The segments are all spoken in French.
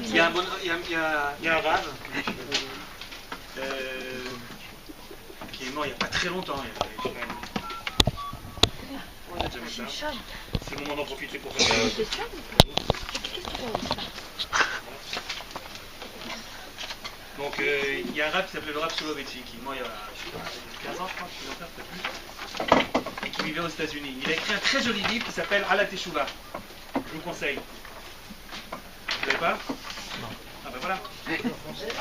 Il y a un rave qui est mort il n'y a pas très longtemps. C'est le moment d'en profiter pour faire ça. Donc il y a un rave qui s'appelait le Rav Soloveitchik, qui est mort il y a 15 ans, je crois, et qui vivait aux États-Unis. Il a écrit un très joli livre qui s'appelle Ala Teshuva. Je vous conseille. Vous l'avez pas? Non. Ah ben voilà.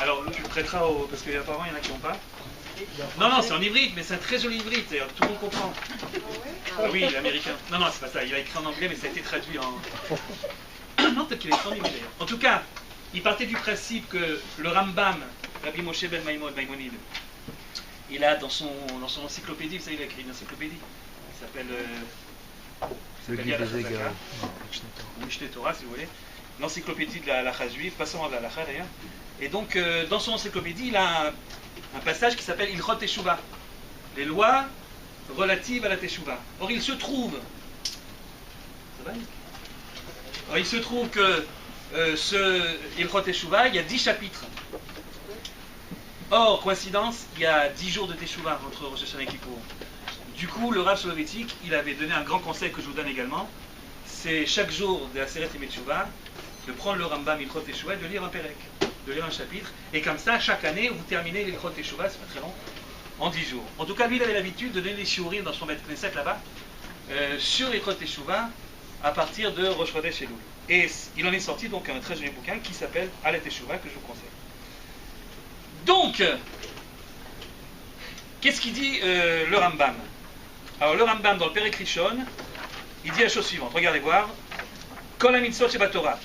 Alors tu le prêteras parce qu'apparemment il y en a qui n'ont pas. Non, c'est en hybride, mais c'est un très joli hybride, tout le monde comprend. Ah oui, l'américain. Non, c'est pas ça, il a écrit en anglais, mais ça a été traduit en... Non, peut-être qu'il est en hybride d'ailleurs. En tout cas, il partait du principe que le Rambam, Rabbi Moshe ben Maïmonide, il a dans son encyclopédie, vous savez, il a écrit une encyclopédie, qui s'appelle... Le guide des égards. Mishneh Torah, si vous voulez. L'encyclopédie de la halakha juive, pas seulement de la halakha d'ailleurs. Et donc, dans son encyclopédie, il a un passage qui s'appelle Ilchot Teshuva, les lois relatives à la Teshuva. Or, il se trouve que ce Ilchot Teshuva, il y a 10 chapitres. Or, coïncidence, il y a 10 jours de Teshuva entre Rosh Hashanah et Kippour. Du coup, le Rav Soloveitchik, il avait donné un grand conseil que je vous donne également, c'est chaque jour de la Aseret Yemei Teshuva, de prendre le Rambam Ilchot Teshuva et de lire un Pérek, de lire un chapitre, et comme ça, chaque année, vous terminez l'Ilchot Teshuva, c'est pas très long, en 10 jours. En tout cas, lui, il avait l'habitude de donner des shiurim dans son Beth Knesset là-bas, sur l'Ilchot Teshuva, à partir de Rosh Chodesh Elul. Et il en est sorti donc un très joli bouquin qui s'appelle Ala Teshuva, que je vous conseille. Donc, qu'est-ce qu'il dit le Rambam? Alors, le Rambam, dans le Perek Rishon, il dit la chose suivante, regardez voir. Kol ha-mitzvot shebatorah.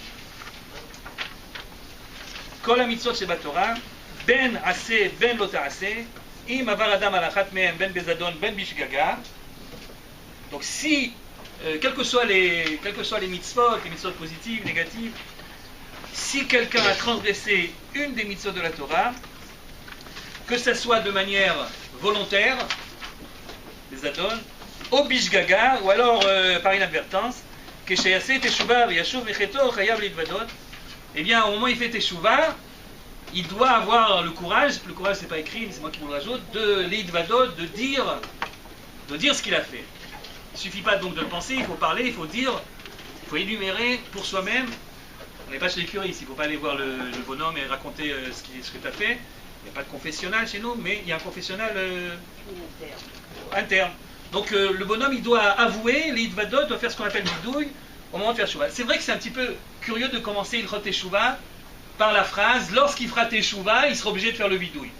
Kol ha-mitzvot shebatorah, ben aseh, ben lo ta'aseh, im avar adam al achat mehem, ben bezadon, ben bishgaga. Donc si, quelles que soient les mitzvot positives, négatives, si quelqu'un a transgressé une des mitzvot de la Torah, que ce soit de manière volontaire, bezadon, au bishgaga, ou alors par inadvertance, eh bien, au moment où il fait teshuva, il doit avoir le courage c'est pas écrit, mais c'est moi qui vous le rajoute, de l'idvadot, de dire ce qu'il a fait. Il ne suffit pas donc de le penser, il faut parler, il faut dire, il faut énumérer pour soi-même. On n'est pas chez les curistes, il ne faut pas aller voir le bonhomme et raconter ce que tu as fait. Il n'y a pas de confessionnal chez nous, mais il y a un confessionnal interne. Donc le bonhomme, il doit avouer, l'idvadot doit faire ce qu'on appelle l'idouille au moment de faire teshuva. C'est vrai que c'est un petit peu curieux de commencer Ilchot Teshuva par la phrase, lorsqu'il fera teshuva, il sera obligé de faire le vidouille.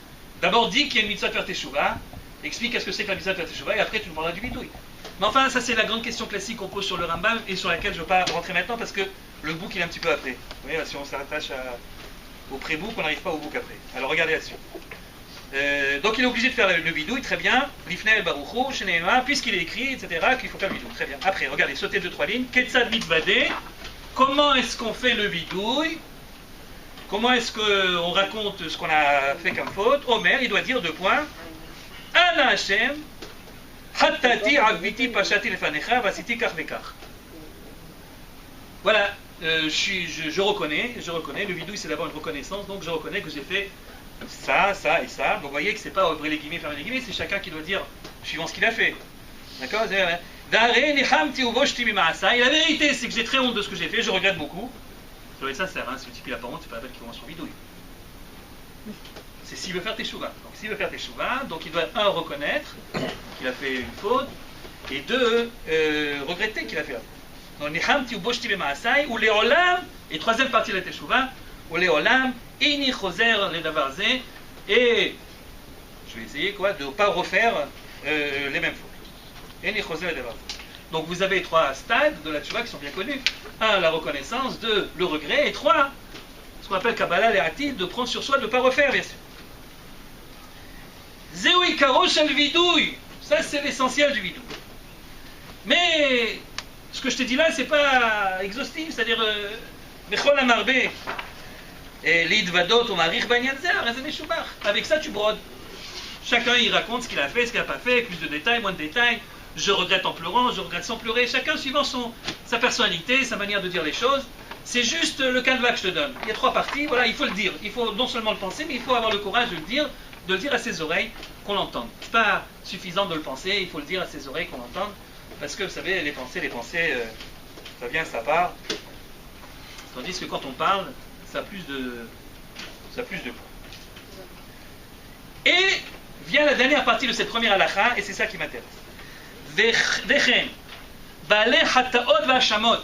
D'abord dit qu'il y a une mitzvah de faire teshuva, explique qu'est-ce que c'est que la mitzvah de faire teshuva, et après tu nous parleras du vidouille. Mais enfin, ça c'est la grande question classique qu'on pose sur le Rambam, et sur laquelle je ne vais pas rentrer maintenant, parce que le book il est un petit peu après. Vous voyez, si on s'attache au pré-book, on n'arrive pas au book après. Alors regardez là-dessus. Donc il est obligé de faire le vidouille, très bien. Lifnei baruchu, sheneema, puisqu'il est écrit, etc., qu'il faut faire le vidouille, très bien. Après, regardez, sautez 2-3 lignes. Ketzad mitvadeh, comment est-ce qu'on fait le vidouille? Comment est-ce qu'on raconte ce qu'on a fait comme faute? Omer, il doit dire 2 points. Ana Hashem, hattati avviti pashati lefanecha, vasiti kach vekach. Voilà, je reconnais, le vidouille c'est d'abord une reconnaissance, donc je reconnais que j'ai fait ça, ça et ça. Donc vous voyez que c'est pas ouvrir les guillemets, fermer les guillemets, c'est chacun qui doit dire suivant ce qu'il a fait. D'accord? Et la vérité c'est que j'ai très honte de ce que j'ai fait, je regrette beaucoup. Je dois être sincère, si le type il a pas honte, c'est pas la peine qu'il commence son vidouille. C'est s'il veut faire teshuva. Donc s'il veut faire teshuva, donc il doit 1 reconnaître qu'il a fait une faute, et 2 regretter qu'il a fait la faute. Donc nihamti ou boshti b'maasai ou leolam, et 3e partie de la teshuva, ou leolam ini choser le davar zeh, et je vais essayer de ne pas refaire les mêmes fautes. Ini choser le davar zeh. Donc vous avez 3 stades de la teshuva qui sont bien connus. 1, la reconnaissance, 2, le regret, et 3, ce qu'on appelle Kabbalah Le'atid, de prendre sur soi de ne pas refaire, bien sûr. Zéoui karosh al vidouille, ça c'est l'essentiel du vidouille. Mais ce que je te dis là, c'est pas exhaustif, c'est-à-dire Bechol Amarbe et l'idvadot ou marich banyan zer, avec ça tu brodes. Chacun il raconte ce qu'il a fait, ce qu'il n'a pas fait, plus de détails, moins de détails. Je regrette en pleurant, je regrette sans pleurer, chacun suivant sa personnalité, sa manière de dire les choses. C'est juste le canevas que je te donne. Il y a 3 parties, voilà, il faut le dire. Il faut non seulement le penser, mais il faut avoir le courage de le dire à ses oreilles, qu'on l'entende. C'est pas suffisant de le penser, il faut le dire à ses oreilles, qu'on l'entende. Parce que, vous savez, les pensées, ça vient, ça part. Tandis que quand on parle, ça a plus de poids. Et vient la dernière partie de cette première halakha, et c'est ça qui m'intéresse. Vechen, baalei hataot v'hashamot.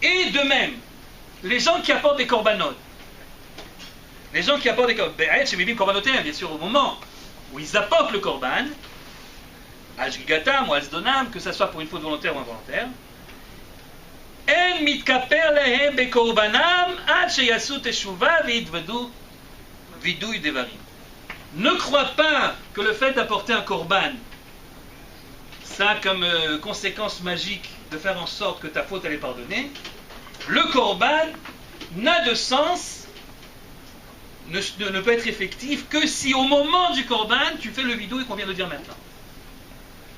Et de même, les gens qui apportent des korbanot, bien sûr, au moment où ils apportent le korban, al shgigatam ou al zdonam, que ce soit pour une faute volontaire ou involontaire, en mitkaper lehem bekorbanam ad sheyasu teshuva ve'yitvadu vidui devarim. Ne crois pas que le fait d'apporter un korban, ça a comme conséquence magique de faire en sorte que ta faute elle est pardonnée. Le korban n'a de sens, ne peut être effectif que si au moment du korban, tu fais le vidouille qu'on vient de dire maintenant.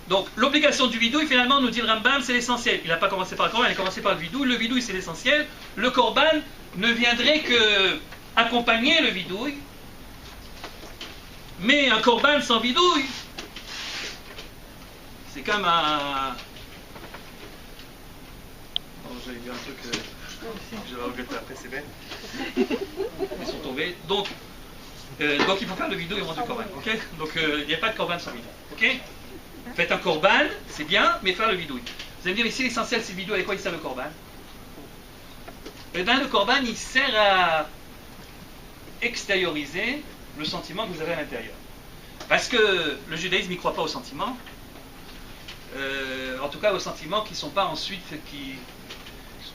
Donc l'obligation du vidouille, finalement, nous dit le Rambam, c'est l'essentiel. Il n'a pas commencé par le korban, il a commencé par le vidouille. Le vidouille, c'est l'essentiel. Le korban ne viendrait que accompagner le vidouille. Mais un korban sans vidouille, c'est comme un... Oh, j'avais dit un truc que j'avais regretté après, c'est bête. Ils sont tombés. Donc il faut faire le vidouille au moment du korban. Okay, donc il n'y a pas de korban sans vidouille. Okay, faites un korban, c'est bien, mais faire le vidouille. Vous allez me dire, ici l'essentiel c'est le vidouille, avec quoi il sert le korban? Eh bien le korban il sert à extérioriser le sentiment que vous avez à l'intérieur. Parce que le judaïsme, il ne croit pas aux sentiments. En tout cas, aux sentiments qui ne sont pas ensuite, qui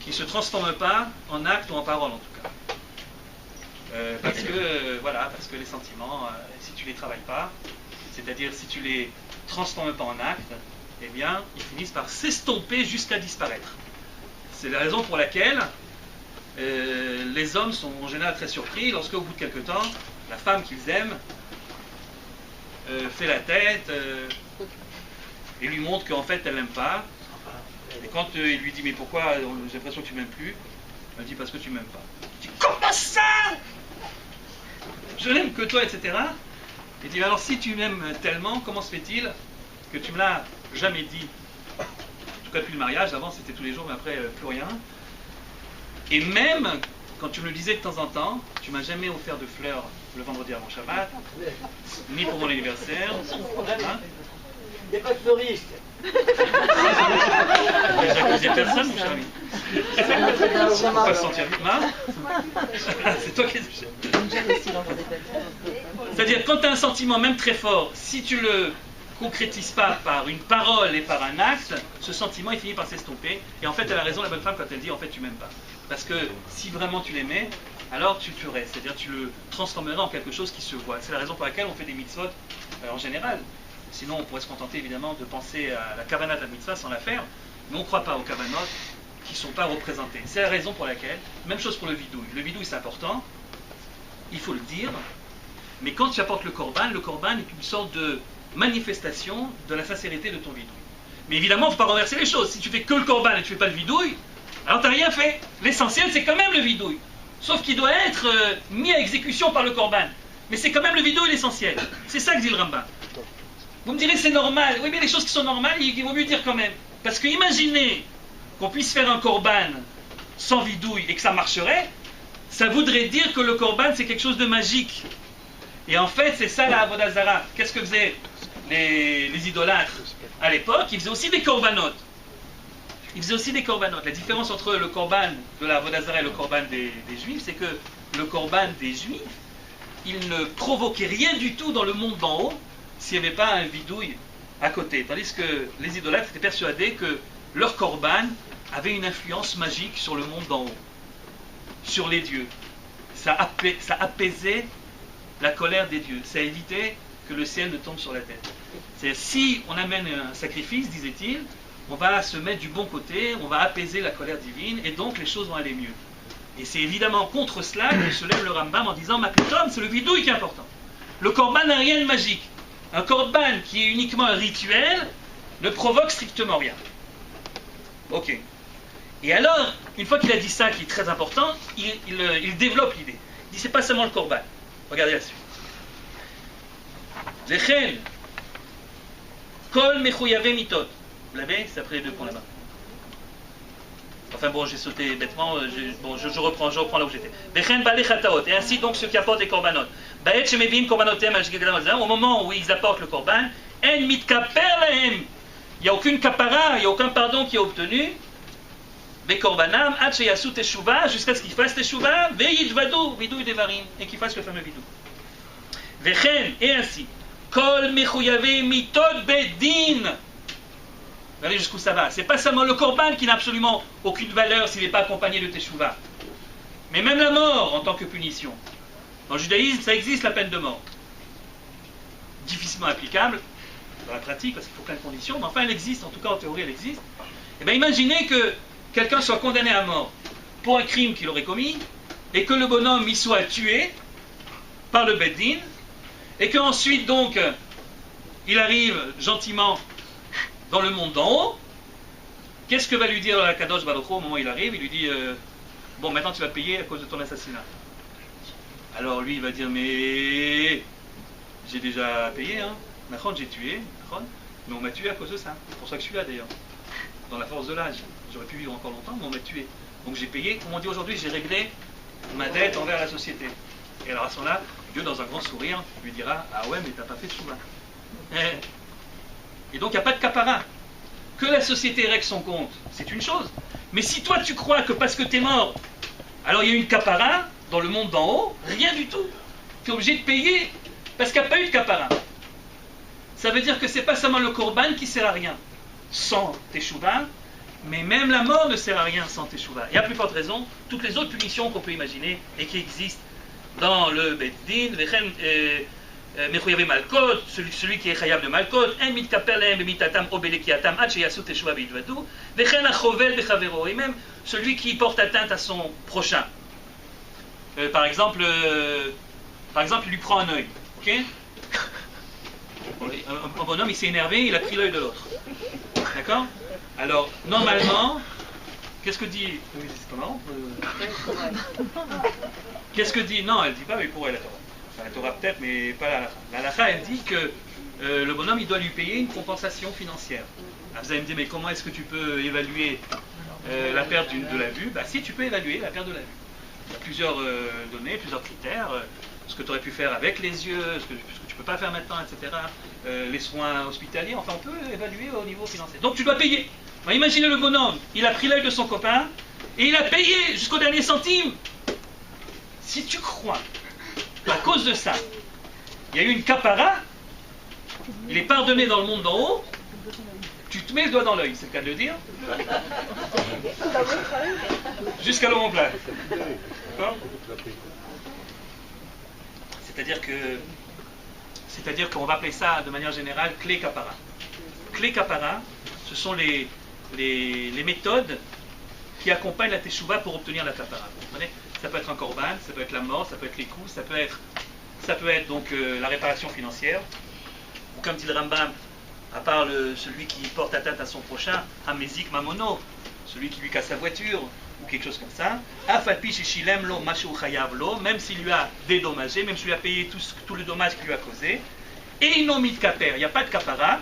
ne se transforment pas en acte ou en parole, en tout cas. Parce que les sentiments, si tu ne les travailles pas, c'est-à-dire si tu ne les transformes pas en acte, eh bien, ils finissent par s'estomper jusqu'à disparaître. C'est la raison pour laquelle les hommes sont en général très surpris lorsque, au bout de quelque temps, la femme qu'ils aiment fait la tête et lui montre qu'en fait elle l'aime pas. Et quand il lui dit mais pourquoi j'ai l'impression que tu m'aimes plus, elle dit parce que tu m'aimes pas. Il dit comment ça? Je n'aime que toi, etc. Il dit alors si tu m'aimes tellement, comment se fait-il que tu me l'as jamais dit? En tout cas depuis le mariage, avant c'était tous les jours mais après plus rien. Et même quand tu me le disais de temps en temps, tu m'as jamais offert de fleurs le vendredi avant Shabbat, ni pour mon anniversaire. Hein? Il n'y a pas de fleuriste. J'accusais personne, mon cher ami. On peut pas se sentir mal. C'est toi qui es touché. C'est-à-dire, quand tu as un sentiment, même très fort, si tu le concrétises pas par une parole et par un acte, ce sentiment il finit par s'estomper. Et en fait, elle a raison, la bonne femme, quand elle dit en fait tu m'aimes pas. Parce que si vraiment tu l'aimais, alors tu le tuerais, c'est-à-dire tu le transformerais en quelque chose qui se voit. C'est la raison pour laquelle on fait des mitzvot en général. Sinon, on pourrait se contenter évidemment de penser à la kavanah de la mitzvah sans la faire, mais on ne croit pas aux kavanot qui ne sont pas représentés. C'est la raison pour laquelle, même chose pour le vidouille. Le vidouille c'est important, il faut le dire, mais quand tu apportes le korban est une sorte de manifestation de la sincérité de ton vidouille. Mais évidemment, il ne faut pas renverser les choses. Si tu fais que le korban et tu ne fais pas le vidouille, alors tu n'as rien fait. L'essentiel c'est quand même le vidouille. Sauf qu'il doit être mis à exécution par le korban. Mais c'est quand même le vidouille l'essentiel. C'est ça que dit le Rambam. Vous me direz c'est normal. Oui, mais les choses qui sont normales, il vaut mieux dire quand même. Parce que imaginez qu'on puisse faire un korban sans vidouille et que ça marcherait, ça voudrait dire que le korban c'est quelque chose de magique. Et en fait, c'est ça la avodah zara. Qu'est-ce que faisaient les idolâtres à l'époque? Ils faisaient aussi des korbanot. La différence entre le korban de la avodah zara et le korban des juifs, c'est que le korban des juifs, il ne provoquait rien du tout dans le monde d'en haut s'il n'y avait pas un vidouille à côté. Tandis que les idolâtres étaient persuadés que leur korban avait une influence magique sur le monde d'en haut, sur les dieux. Ça apaisait la colère des dieux. Ça évitait que le ciel ne tombe sur la tête. C'est si on amène un sacrifice, disait-il, on va se mettre du bon côté, on va apaiser la colère divine, et donc les choses vont aller mieux. Et c'est évidemment contre cela que se lève le Rambam en disant « Mapitom, c'est le vidouille qui est important. Le korban n'a rien de magique. Un korban qui est uniquement un rituel ne provoque strictement rien. » Ok. Et alors, une fois qu'il a dit ça, qui est très important, il développe l'idée. Il dit, c'est pas seulement le korban. Regardez la suite. Vechen, kol mechuyave mitot. Vous l'avez? C'est après les deux points là-bas. Enfin bon, j'ai sauté bêtement, je reprends là où j'étais. Vechen balei chataot. Et ainsi donc ceux qui apportent les korbanot. Ba'et shemevim korbanotem al shgegel hamazon. Au moment où ils apportent le korban, en mitkaper lahem. Il n'y a aucune kapara, il n'y a aucun pardon qui est obtenu. Bekorbanam, ad sheyasu teshuva, jusqu'à ce qu'ils fassent teshuva, ve'yidvadu, vidou devarim, et qu'ils fassent le fameux vidou. Vechen, et ainsi, kol mechuyave mitod bedin. Regardez jusqu'où ça va. C'est pas seulement le korban qui n'a absolument aucune valeur s'il n'est pas accompagné de teshuva. Mais même la mort en tant que punition. Dans le judaïsme, ça existe la peine de mort. Difficilement applicable dans la pratique, parce qu'il faut plein de conditions, mais enfin elle existe, en tout cas en théorie elle existe. Et bien imaginez que quelqu'un soit condamné à mort pour un crime qu'il aurait commis, et que le bonhomme y soit tué par le Beddin, et qu'ensuite donc il arrive gentiment dans le monde d'en haut. Qu'est-ce que va lui dire la Kadosh Baruch Hu au moment où il arrive? Il lui dit bon, maintenant tu vas payer à cause de ton assassinat. Alors lui il va dire mais j'ai déjà payé, hein. J'ai tué, mais on m'a tué à cause de ça. C'est pour ça que je suis là d'ailleurs. Dans la force de l'âge. J'aurais pu vivre encore longtemps, mais on m'a tué. Donc j'ai payé, comme on dit aujourd'hui, j'ai réglé ma dette envers la société. Et alors à ce moment-là, Dieu, dans un grand sourire, lui dira ah ouais, mais t'as pas fait de chouva. Et donc il n'y a pas de kapara. Que la société règle son compte, c'est une chose. Mais si toi tu crois que parce que t'es mort, alors il y a une kapara dans le monde d'en haut, rien du tout. Tu es obligé de payer parce qu'il n'y a pas eu de kapara. Ça veut dire que c'est pas seulement le korban qui sert à rien sans teshuva, mais même la mort ne sert à rien sans teshuva. Et à plus forte raison, toutes les autres punitions qu'on peut imaginer et qui existent dans le Beddin, Mechuyave Malkot, celui qui est chayav de Malkot, en mitkaper lehem b'mitatam o belekiatam ad sheyasu teshuva v'yidvadu, vechen achovel b'chavero, et même celui qui porte atteinte à son prochain. Par exemple, il lui prend un œil, ok? Un bonhomme, il s'est énervé, il a pris l'œil de l'autre. D'accord? Alors, normalement, qu'est-ce que dit... Comment? Qu'est-ce que dit... Non, elle ne dit pas, mais pour elle, la Torah. Enfin, la Torah peut-être, mais pas la halakha. La halakha, elle dit que le bonhomme, il doit lui payer une compensation financière. Alors, vous allez me dire, mais comment est-ce que tu peux évaluer la perte de la vue? Bah si, tu peux évaluer la perte de la vue. Il y a plusieurs données, plusieurs critères. Ce que tu aurais pu faire avec les yeux, ce que tu ne peux pas faire maintenant, etc. Les soins hospitaliers, enfin on peut évaluer au niveau financier. Donc tu dois payer. Alors, imaginez le bonhomme, il a pris l'œil de son copain et il a payé jusqu'au dernier centime. Si tu crois qu'à cause de ça, il y a eu une kapara, il est pardonné dans le monde d'en haut, tu te mets le doigt dans l'œil, c'est le cas de le dire, jusqu'à l'omoplate. D'accord ? C'est-à-dire qu'on va appeler ça de manière générale clé kapara. Clé kapara, ce sont les méthodes qui accompagnent la teshuva pour obtenir la kapara. Vous comprenez? Ça peut être un korban, ça peut être la mort, ça peut être les coups, ça peut être donc la réparation financière. Ou comme dit le Rambam, à part celui qui porte atteinte à son prochain, Hamezik Mamono, celui qui lui casse sa voiture, ou quelque chose comme ça, même s'il lui a dédommagé, même s'il lui a payé tout le dommage qu'il lui a causé, et il n'omit kaper, il n'y a pas de kapara,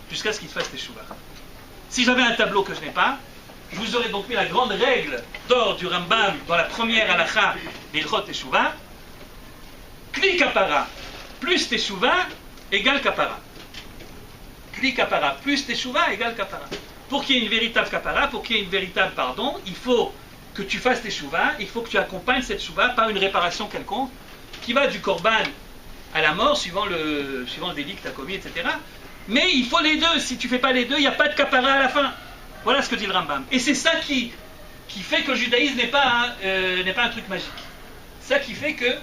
jusqu'à ce qu'il fasse teshuva. Si j'avais un tableau que je n'ai pas, je vous aurais donc mis la grande règle d'or du Rambam dans la première halakha d'Ilchot Teshuva, Kli kapara plus teshuva égale kapara. Kli kapara plus teshuva égale kapara. Pour qu'il y ait une véritable kapara, pour qu'il y ait une véritable pardon, il faut que tu fasses teshuva, il faut que tu accompagnes cette teshuva par une réparation quelconque qui va du korban à la mort, suivant le délit que tu as commis, etc. Mais il faut les deux. Si tu ne fais pas les deux, il n'y a pas de kapara à la fin. Voilà ce que dit le Rambam. Et c'est ça qui fait que le judaïsme n'est pas un truc magique. Ça qui fait qu'il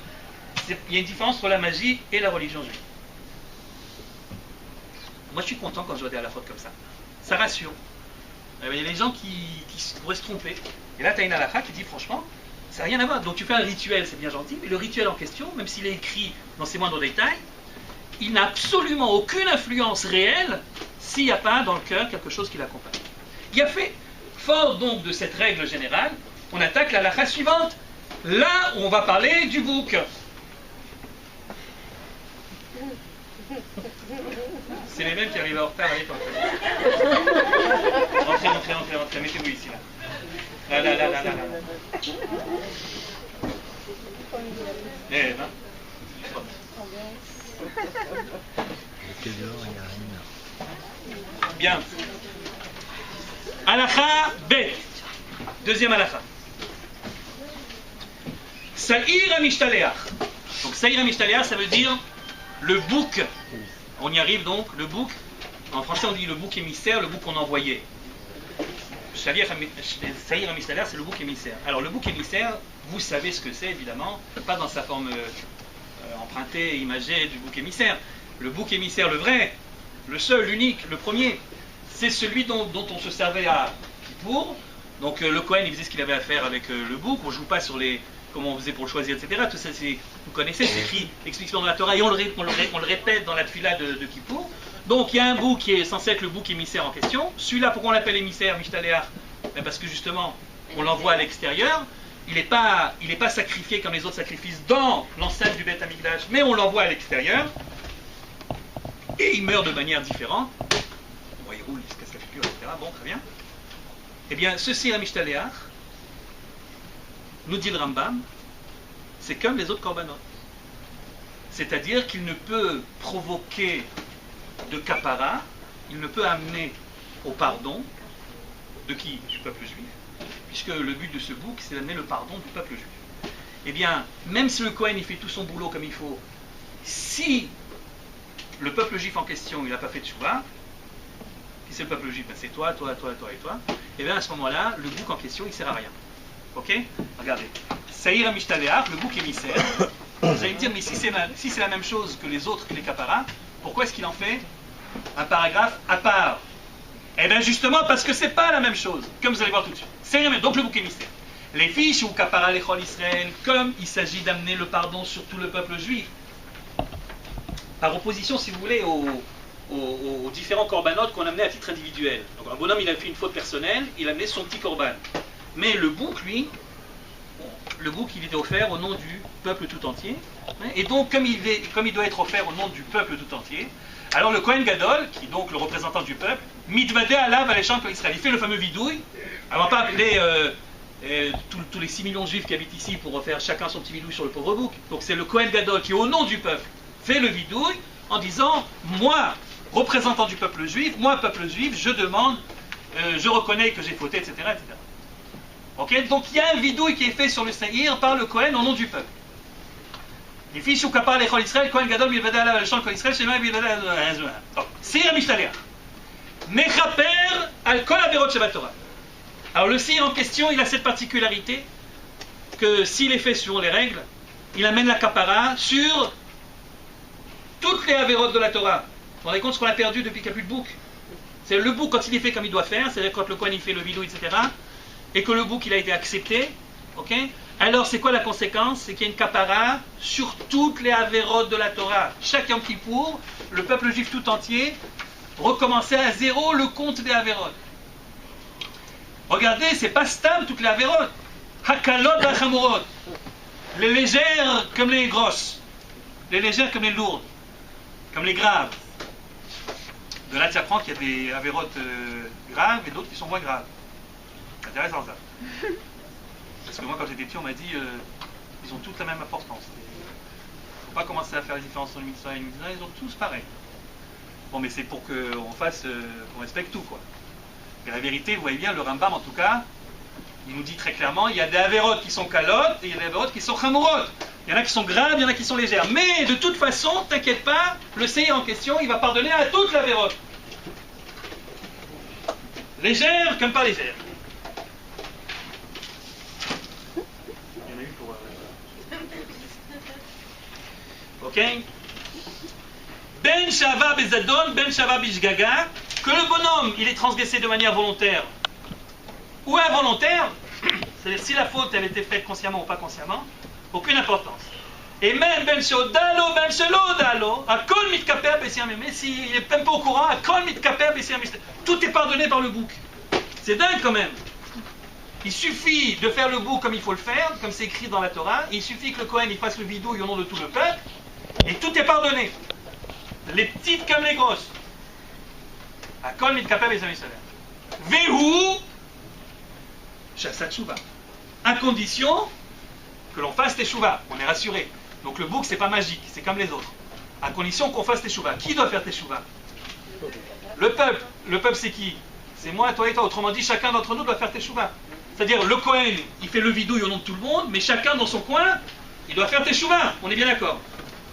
y a une différence entre la magie et la religion juive. Moi je suis content quand je vois des halakhot comme ça. Ça rassure. Il y a des gens qui pourraient se tromper. Et là tu as une halakha qui dit franchement, ça n'a rien à voir. Donc tu fais un rituel, c'est bien gentil, mais le rituel en question, même s'il est écrit dans ses moindres détails, il n'a absolument aucune influence réelle s'il n'y a pas dans le cœur quelque chose qui l'accompagne. Il a fait, fort donc de cette règle générale, on attaque la halakha suivante. Là, on va parler du bouc. C'est les mêmes qui arrivent en retard à l'époque. Entrez, mettez-vous ici, là. Là. Eh, bien. Halakha Bet. Deuxième halakha. Saïr Amishtaléach. Donc Saïr Amishtaléach, ça veut dire le bouc. On y arrive donc, le bouc. En français on dit le bouc émissaire, le bouc qu'on envoyait. Saïr Amishtaléach, c'est le bouc émissaire. Alors le bouc émissaire, vous savez ce que c'est évidemment, pas dans sa forme empruntée, imagée du bouc émissaire. Le bouc émissaire, le vrai, le seul, l'unique, le premier, c'est celui dont on se servait à Kippour. Donc le Kohen, il faisait ce qu'il avait à faire avec le bouc. On ne joue pas sur les comment on faisait pour le choisir, etc. Tout ça, vous connaissez, c'est écrit explicitement dans la Torah et on le répète dans la tefila de Kippour. Donc il y a un bouc qui est censé être le bouc émissaire en question. Celui-là, pourquoi on l'appelle émissaire, Mishtaléach? Parce que justement, on l'envoie à l'extérieur. Il n'est pas sacrifié comme les autres sacrifices dans l'enceinte du Beth Amikdash, mais on l'envoie à l'extérieur. Et il meurt de manière différente. Bon, il roule, il se casse la figure, etc. Bon, très bien. Eh bien, ce Saïr Amishtaléach, nous dit le Rambam, c'est comme les autres korbanot. C'est-à-dire qu'il ne peut provoquer de kapara, il ne peut amener au pardon de qui? Du peuple juif. Puisque le but de ce bouc, c'est d'amener le pardon du peuple juif. Eh bien, même si le Kohen il fait tout son boulot comme il faut, si le peuple juif en question, il n'a pas fait de tchouva, qui c'est le peuple juif? Ben, c'est toi, et toi. Et bien à ce moment-là, le bouc en question, il ne sert à rien. Ok? Regardez. Saïr Amishtaléach, le bouc émissaire. Vous allez me dire, mais si c'est la même chose que les autres, que les kaparas, pourquoi est-ce qu'il en fait un paragraphe à part? Eh bien justement parce que c'est pas la même chose, comme vous allez voir tout de suite. C'est donc le bouc émissaire. Les fiches ou kapara lechol Israël, comme il s'agit d'amener le pardon sur tout le peuple juif, par opposition, si vous voulez, aux différents corbanotes qu'on amenait à titre individuel. Donc un bonhomme, il a fait une faute personnelle, il a amené son petit corban. Mais le bouc, lui, le bouc, il était offert au nom du peuple tout entier. Et donc, comme il doit être offert au nom du peuple tout entier, alors le Kohen Gadol, qui est donc le représentant du peuple, mitvadeh alav alechan kol Israël, il fait le fameux vidouille. Alors on va pas appeler tous les 6 millions de juifs qui habitent ici pour refaire chacun son petit vidouille sur le pauvre bouc. Donc c'est le Kohen Gadol qui, au nom du peuple, fait le vidouille en disant, moi, représentant du peuple juif, moi, peuple juif, je demande, je reconnais que j'ai fauté, etc., etc. Ok, donc il y a un vidouille qui est fait sur le Saïr par le Kohen au nom du peuple. Les fiches ou kapar lechol Israël, Kohen Gadol milvadeh alav alechan kol Israël, shema milvadeh alav. Saïr Amishtaléach. Mechaper al kol averot shebatorah. Alors le Saïr en question, il a cette particularité que s'il est fait selon les règles, il amène la kapara sur toutes les avérotes de la Torah. Vous vous rendez compte ce qu'on a perdu depuis qu'il n'y a plus de bouc? C'est le bouc quand il est fait comme il doit faire, c'est-à-dire quand le Kohen il fait le vidou, etc. Et que le bouc il a été accepté, ok? Alors c'est quoi la conséquence? C'est qu'il y a une kapara sur toutes les avérotes de la Torah. Chaque Yom Kippour, le peuple juif tout entier recommençait à zéro le compte des avérotes. Regardez, c'est pas stam toutes les avérotes. Hakalot v'achamurot. Les légères comme les grosses. Les légères comme les lourdes. Comme les graves. De là tu apprends qu'il y a des avérotes graves et d'autres qui sont moins graves. C'est intéressant ça. Parce que moi quand j'étais petit on m'a dit ils ont toutes la même importance. Il ne faut pas commencer à faire les différences entre une mitzvah et une mitzvah, ils ont tous pareil. Bon mais c'est pour qu'on fasse, qu'on respecte tout quoi. Et la vérité, vous voyez bien, le Rambam en tout cas, il nous dit très clairement, il y a des avérotes qui sont calotes et il y a des avérotes qui sont chamourotes. Il y en a qui sont graves, il y en a qui sont légères. Mais de toute façon, t'inquiète pas, le Saïr en question, il va pardonner à toute l'avérote. Légère comme pas légère. Il y en a une pour... Ok? Ben Shava Bezadon, Ben Shava Bishgaga, que le bonhomme, il est transgressé de manière volontaire ou involontaire, c'est-à-dire si la faute, elle était faite consciemment ou pas consciemment, aucune importance. Et même ben shodalo, ben shelodalo, à kol mitkaper bessiam, mais s'il n'est même pas au courant, à kol mitkaper bessiam, tout est pardonné par le bouc. C'est dingue quand même. Il suffit de faire le bouc comme il faut le faire, comme c'est écrit dans la Torah. Il suffit que le Kohen il fasse le vidouille au nom de tout le peuple, et tout est pardonné. Les petites comme les grosses. À kol mitkaper bessiam. Vehu shasat teshuva. À condition que l'on fasse teshuva, on est rassuré. Donc le bouc c'est pas magique, c'est comme les autres. À condition qu'on fasse teshuva. Qui doit faire teshuva? Le peuple. Le peuple c'est qui? C'est moi, toi et toi. Autrement dit, chacun d'entre nous doit faire teshuva. C'est-à-dire le Kohen, il fait le vidouille au nom de tout le monde, mais chacun dans son coin, il doit faire teshuva. On est bien d'accord?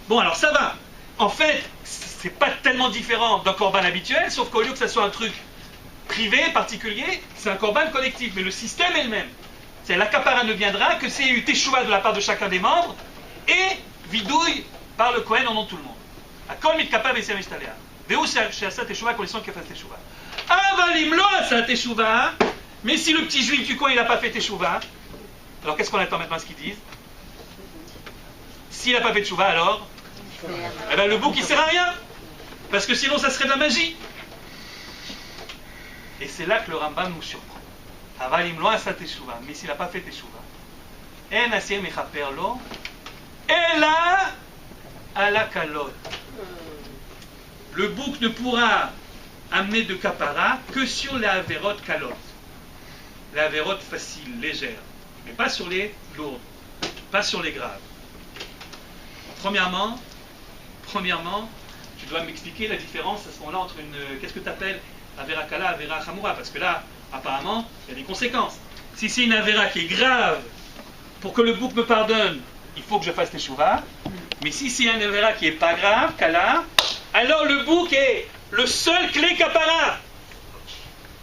Bon, alors ça va. En fait, c'est pas tellement différent d'un korban habituel, sauf qu'au lieu que ça soit un truc privé, particulier, c'est un korban collectif. Mais le système est le même. C'est la kapara ne viendra que s'il y a eu teshuva de la part de chacun des membres et vidouille par le Kohen au nom de tout le monde. À kol mitkaper bessiam mishtalea. Vehu shasat teshuva, condition qu'il fasse teshuva. Avalim lo asat teshuva. Mais si le petit juif du coin il n'a pas fait teshuva, alors qu'est-ce qu'on attend maintenant à ce qu'ils disent? S'il n'a pas fait teshuva, alors eh ben, le bouc il sert à rien. Parce que sinon ça serait de la magie. Et c'est là que le Rambam nous surprend. Avalim lo asat teshuva. Mais s'il n'a pas fait teshuva, en aseh mechaper lo ela ala kalot. Le bouc ne pourra amener de kapara que sur les averot kalot. Les averot faciles, légères, mais pas sur les lourdes, pas sur les graves. Premièrement, tu dois m'expliquer la différence à ce moment-là entre qu'est-ce que tu appelles avera kala, avera chamura, parce que là, apparemment, il y a des conséquences. Si c'est une avera qui est grave, pour que le bouc me pardonne, il faut que je fasse teshuva. Mais si c'est une avera qui est pas grave, kala, alors le bouc est le seul clé kapara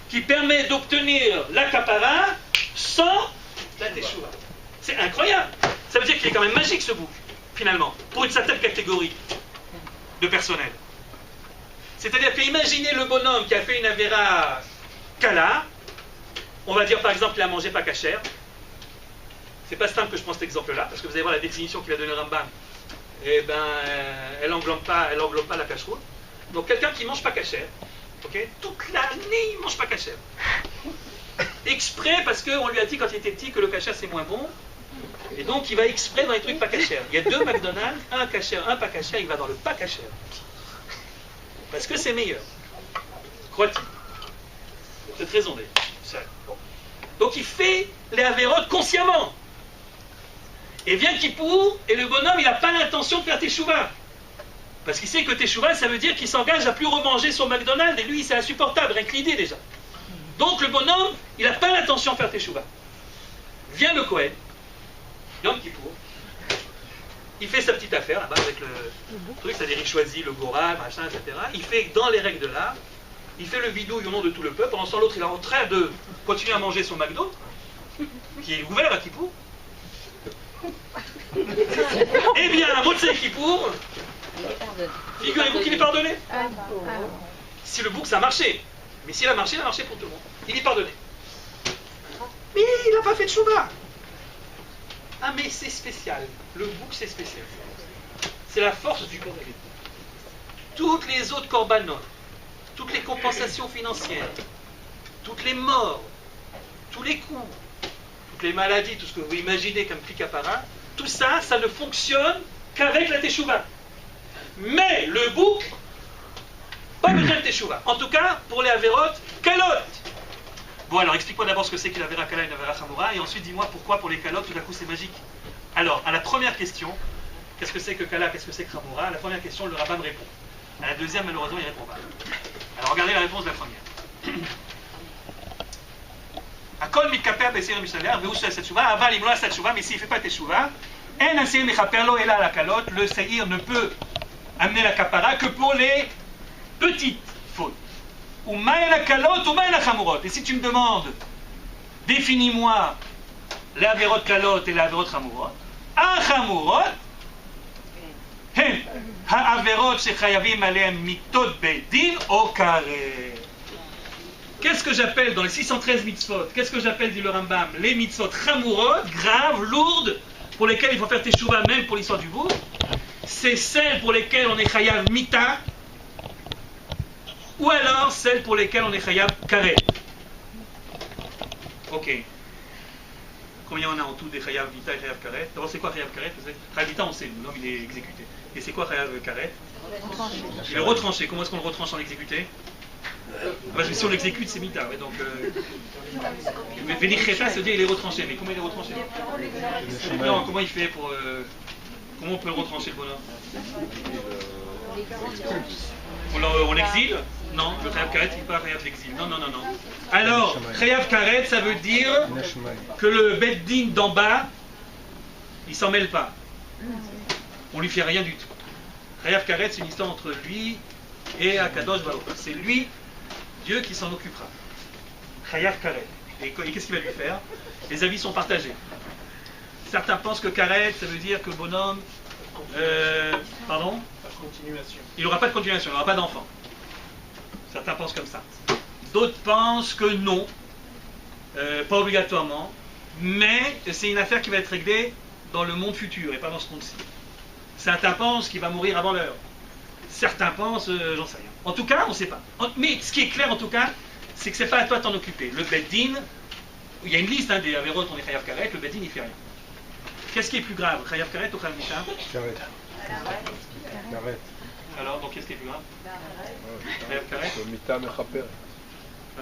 qui permet d'obtenir la kapara sans la teshuva. C'est incroyable. Ça veut dire qu'il est quand même magique ce bouc, finalement, pour une certaine catégorie de personnel. C'est-à-dire que imaginez le bonhomme qui a fait une avera kala, on va dire par exemple qu'il a mangé pas kasher. C'est pas simple que je prends cet exemple-là, parce que vous allez voir la définition qu'il a donnée Rambam. Eh ben, elle englobe pas la kashrut. Donc quelqu'un qui mange pas kasher, ok, toute l'année il mange pas kasher. Exprès parce qu'on lui a dit quand il était petit que le kasher c'est moins bon, et donc il va exprès dans les trucs pas kasher. Il y a 2 McDonald's, un kasher, un pas kasher, il va dans le pas kasher. Parce que c'est meilleur. Crois-t-il? Cette raison d'ailleurs. Donc il fait les avérotes consciemment. Et vient Kippour, et le bonhomme il n'a pas l'intention de faire teshuva. Parce qu'il sait que teshuva, ça veut dire qu'il s'engage à plus remanger son McDonald's, et lui c'est insupportable, rien que l'idée déjà. Donc le bonhomme, il n'a pas l'intention de faire teshuva. Vient le Kohen, Yom Kippour, il fait sa petite affaire là-bas avec le truc, c'est-à-dire il choisit le Gora, machin, etc. Il fait dans les règles de l'art, il fait le vidouille au nom de tout le peuple, pendant ce temps l'autre il est en train de continuer à manger son McDo, qui est ouvert à Kippour. Eh bien, Motsei Kippour, figurez-vous qu'il est pardonné. Si le bouc ça a marché, mais s'il a marché pour tout le monde. Il est pardonné. Mais il n'a pas fait de chouba. Ah mais c'est spécial. Le bouc c'est spécial. C'est la force du bouc. Toutes les autres korbanot, toutes les compensations financières, toutes les morts, tous les coups, toutes les maladies, tout ce que vous imaginez comme kikapara, tout ça, ça ne fonctionne qu'avec la teshuva. Mais le bouc, pas besoin de teshuva. En tout cas, pour les averot, kalot. Bon, alors explique-moi d'abord ce que c'est qu'une avera kala et une avera chamura, et ensuite dis-moi pourquoi pour les kalot, tout à coup c'est magique. Alors, à la première question, qu'est-ce que c'est que kala, qu'est-ce que c'est que chamura? À la première question, le rabbin répond. À la deuxième, malheureusement, il répond pas. Alors, regardez la réponse de la première. Akol mitkaper b'seir mishaleh, ve'u shel teshuva, aval im lo asa teshuva, mais s'il ne fait pas teshuva, en asir mechaper lo ela la kalot, le seir ne peut amener la kapara que pour les petites fautes. Ou ma'en la kalot, ou ma'en la chamurot. Et si tu me demandes, définis-moi la averot kalot et la averot chamurot, a chamurot, hen ha'averot shechayavim alehem mitot bedin o kare. Qu'est-ce que j'appelle dans les 613 mitzvot? Qu'est-ce que j'appelle, dit le Rambam? Les mitzvot chamurot, graves, lourdes, pour lesquelles il faut faire teshuva même pour l'histoire du bout, c'est celles pour lesquelles on est chayav mita, ou alors celles pour lesquelles on est chayav karet. Ok. Combien on a en tout des chayav mita et chayav karet? D'abord, c'est quoi chayav karet? Chayav mita, on sait, l'homme il est exécuté. Et c'est quoi chayav karet? Il est retranché. Comment est-ce qu'on le retranche en exécuté? Si on l'exécute, c'est mita. Ouais, donc, Venicheta, ça veut dire il est retranché. Mais comment il est retranché? Non, comment il fait pour. Comment on peut le retrancher, le bonhomme? On l'exile? Non, le Chayav Karet, il n'est pas Chayav d'exil. Non. Alors, Chayav Karet, ça veut dire que le Beddin d'en bas, il s'en mêle pas. On lui fait rien du tout. Chayav Karet, c'est une histoire entre lui et Akadosh Baruch Hu. C'est lui, Dieu, qui s'en occupera. Chayav Karet. Et qu'est-ce qu'il va lui faire? Les avis sont partagés. Certains pensent que Karet, ça veut dire que le bonhomme... pardon? Il n'aura pas de continuation, il n'aura pas d'enfant. Certains pensent comme ça. D'autres pensent que non, pas obligatoirement, mais c'est une affaire qui va être réglée dans le monde futur et pas dans ce monde-ci. Certains pensent qu'il va mourir avant l'heure. Certains pensent, j'en sais rien. En tout cas, on ne sait pas. Mais ce qui est clair en tout cas, c'est que c'est pas à toi de t'en occuper. Le Beddin, il y a une liste des Averot, on est Chayav Karet, le Beddin il fait rien. Qu'est-ce qui est plus grave, Chayav Karet ou Chayav Mita? Karet. Alors, donc qu'est-ce qui est plus grave? Chayav Karet? Mita mechaper.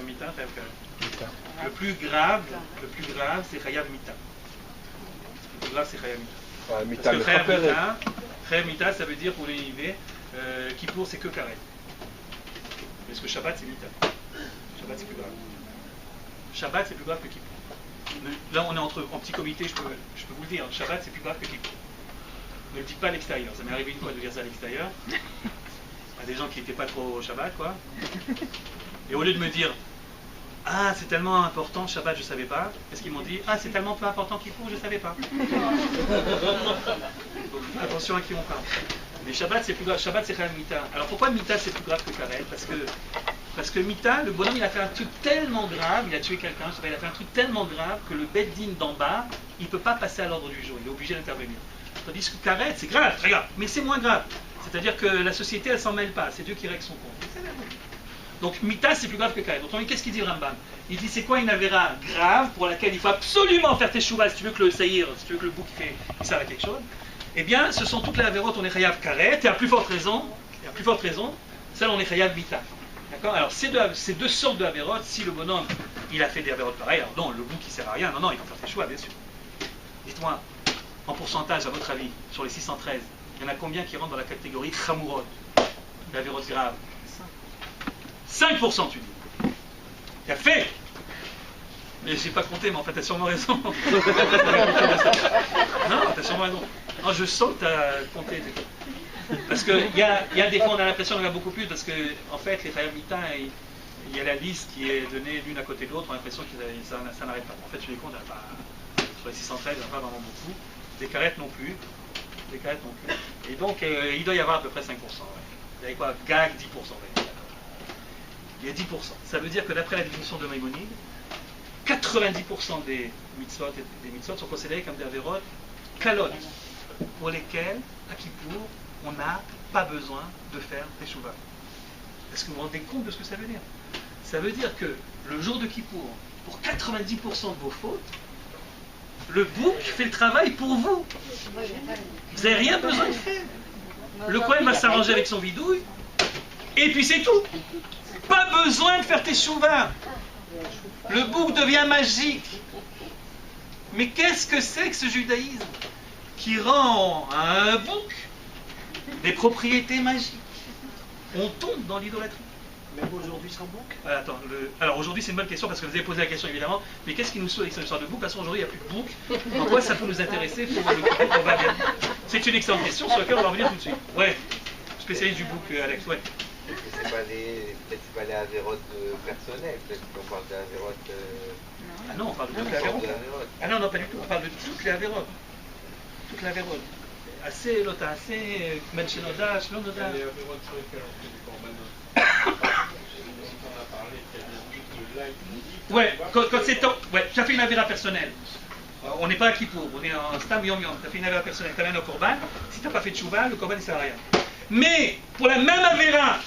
Mita, Chayav Karet. Le plus grave, c'est Chayav Mita. Le plus grave, c'est Chayav Mita. Parce que Chayav Mita, ça veut dire pour les niveaux, Kippour, c'est que Karet. Parce que Shabbat, c'est Mita. Shabbat, c'est plus grave. Shabbat, c'est plus grave que Kippour. Là, on est en petit comité, je peux vous le dire. Shabbat, c'est plus grave que Kippour. Ne le dites pas à l'extérieur. Ça m'est arrivé une fois de dire ça à l'extérieur. À des gens qui n'étaient pas trop au Shabbat, quoi. Et au lieu de me dire, ah, c'est tellement important, Shabbat, je ne savais pas. Qu'est-ce qu'ils m'ont dit? Ah, c'est tellement peu important Kippour, je ne savais pas. Donc, attention à qui on parle. Mais Shabbat, c'est plus grave. Shabbat, c'est quand même Mita. Alors, pourquoi Mita, c'est plus grave que Karet? Parce que Mita, le bonhomme, il a fait un truc tellement grave, il a tué quelqu'un, il a fait un truc tellement grave que le Beddin d'en bas, il ne peut pas passer à l'ordre du jour, il est obligé d'intervenir. Tandis que Karet, c'est grave, très grave, mais c'est moins grave. C'est-à-dire que la société, elle ne s'en mêle pas, c'est Dieu qui règle son compte. Donc Mita, c'est plus grave que Karet. Donc qu'est-ce qu'il dit Rambam? Il dit c'est quoi une avéra grave pour laquelle il faut absolument faire teshuva si tu veux que le saïr, si tu veux que le bouc il serve à quelque chose? Eh bien, ce sont toutes les avérotes, on est chayav Karet, et à plus forte raison, celle on est chayav Mita. D'accord? Alors ces deux sortes de avérotes, si le bonhomme il a fait des avérotes pareilles, alors non, le bouc il sert à rien, non, il faut faire teshuva, bien sûr. Dites-moi, en pourcentage, à votre avis, sur les 613, il y en a combien qui rentrent dans la catégorie chamurot, d'avérotes graves? 5%, tu dis. T'as fait. Mais j'ai pas compté, mais en fait, t'as sûrement raison. Non, t'as sûrement raison. Non, je sens que t'as compté. Parce qu'il y a des fois, on a l'impression qu'il y en a beaucoup plus, parce que, en fait, les Chayav Mita, il y a la liste qui est donnée l'une à côté de l'autre, on a l'impression que ça n'arrête pas. En fait, tu les comptes, il n'y en a pas, sur les 613, il n'y en a pas vraiment beaucoup. Des carettes non plus. Et donc, il doit y avoir à peu près 5%. Ouais. Il y a quoi? Gag, 10%. Ouais. Il y a 10%. Ça veut dire que d'après la définition de Maïmonide, 90% des mitzvot sont considérés comme des avérotes kalot, pour lesquels, à Kippour, on n'a pas besoin de faire teshuva. Est-ce que vous vous rendez compte de ce que ça veut dire? Ça veut dire que le jour de Kippour, pour 90% de vos fautes, le bouc fait le travail pour vous. Vous n'avez rien besoin de faire. Le Kohen va s'arranger avec son bidouille, et puis c'est tout. Pas besoin de faire teshuva. Le bouc devient magique. Mais qu'est-ce que c'est que ce judaïsme qui rend à un bouc des propriétés magiques? On tombe dans l'idolâtrie. Même aujourd'hui sans bouc? Alors aujourd'hui c'est une bonne question parce que vous avez posé la question évidemment, mais qu'est-ce qui nous saoule avec cette histoire de bouc? Parce qu'aujourd'hui il n'y a plus de bouc. En quoi ça peut nous intéresser pour le bouc qu'on va bien? C'est une excellente question sur laquelle on va revenir tout de suite. Ouais, spécialiste du bouc, Alex, ouais. C'est pas les avérotes personnelles, peut-être qu'on parle d'avérotes. Ah non, on parle de toutes les avérotes. Ah non, pas du tout, on parle de toutes les avérotes. Toutes les avérotes. Assez, l'autre, assez, Menchenoda, Shlonoda. Les avérotes sur lesquelles on fait du korbanot. On a parlé qu'il y a des trucs de live. Ouais, quand c'est top, ouais, tu as fait une avéra personnelle. On n'est pas à Kippour, on est en Stam Yom Yom. Tu as fait une avéra personnelle, tu amènes au Korban. Si tu n'as pas fait de Tchouva, le Korban ne sert à rien. Mais pour la même avéra,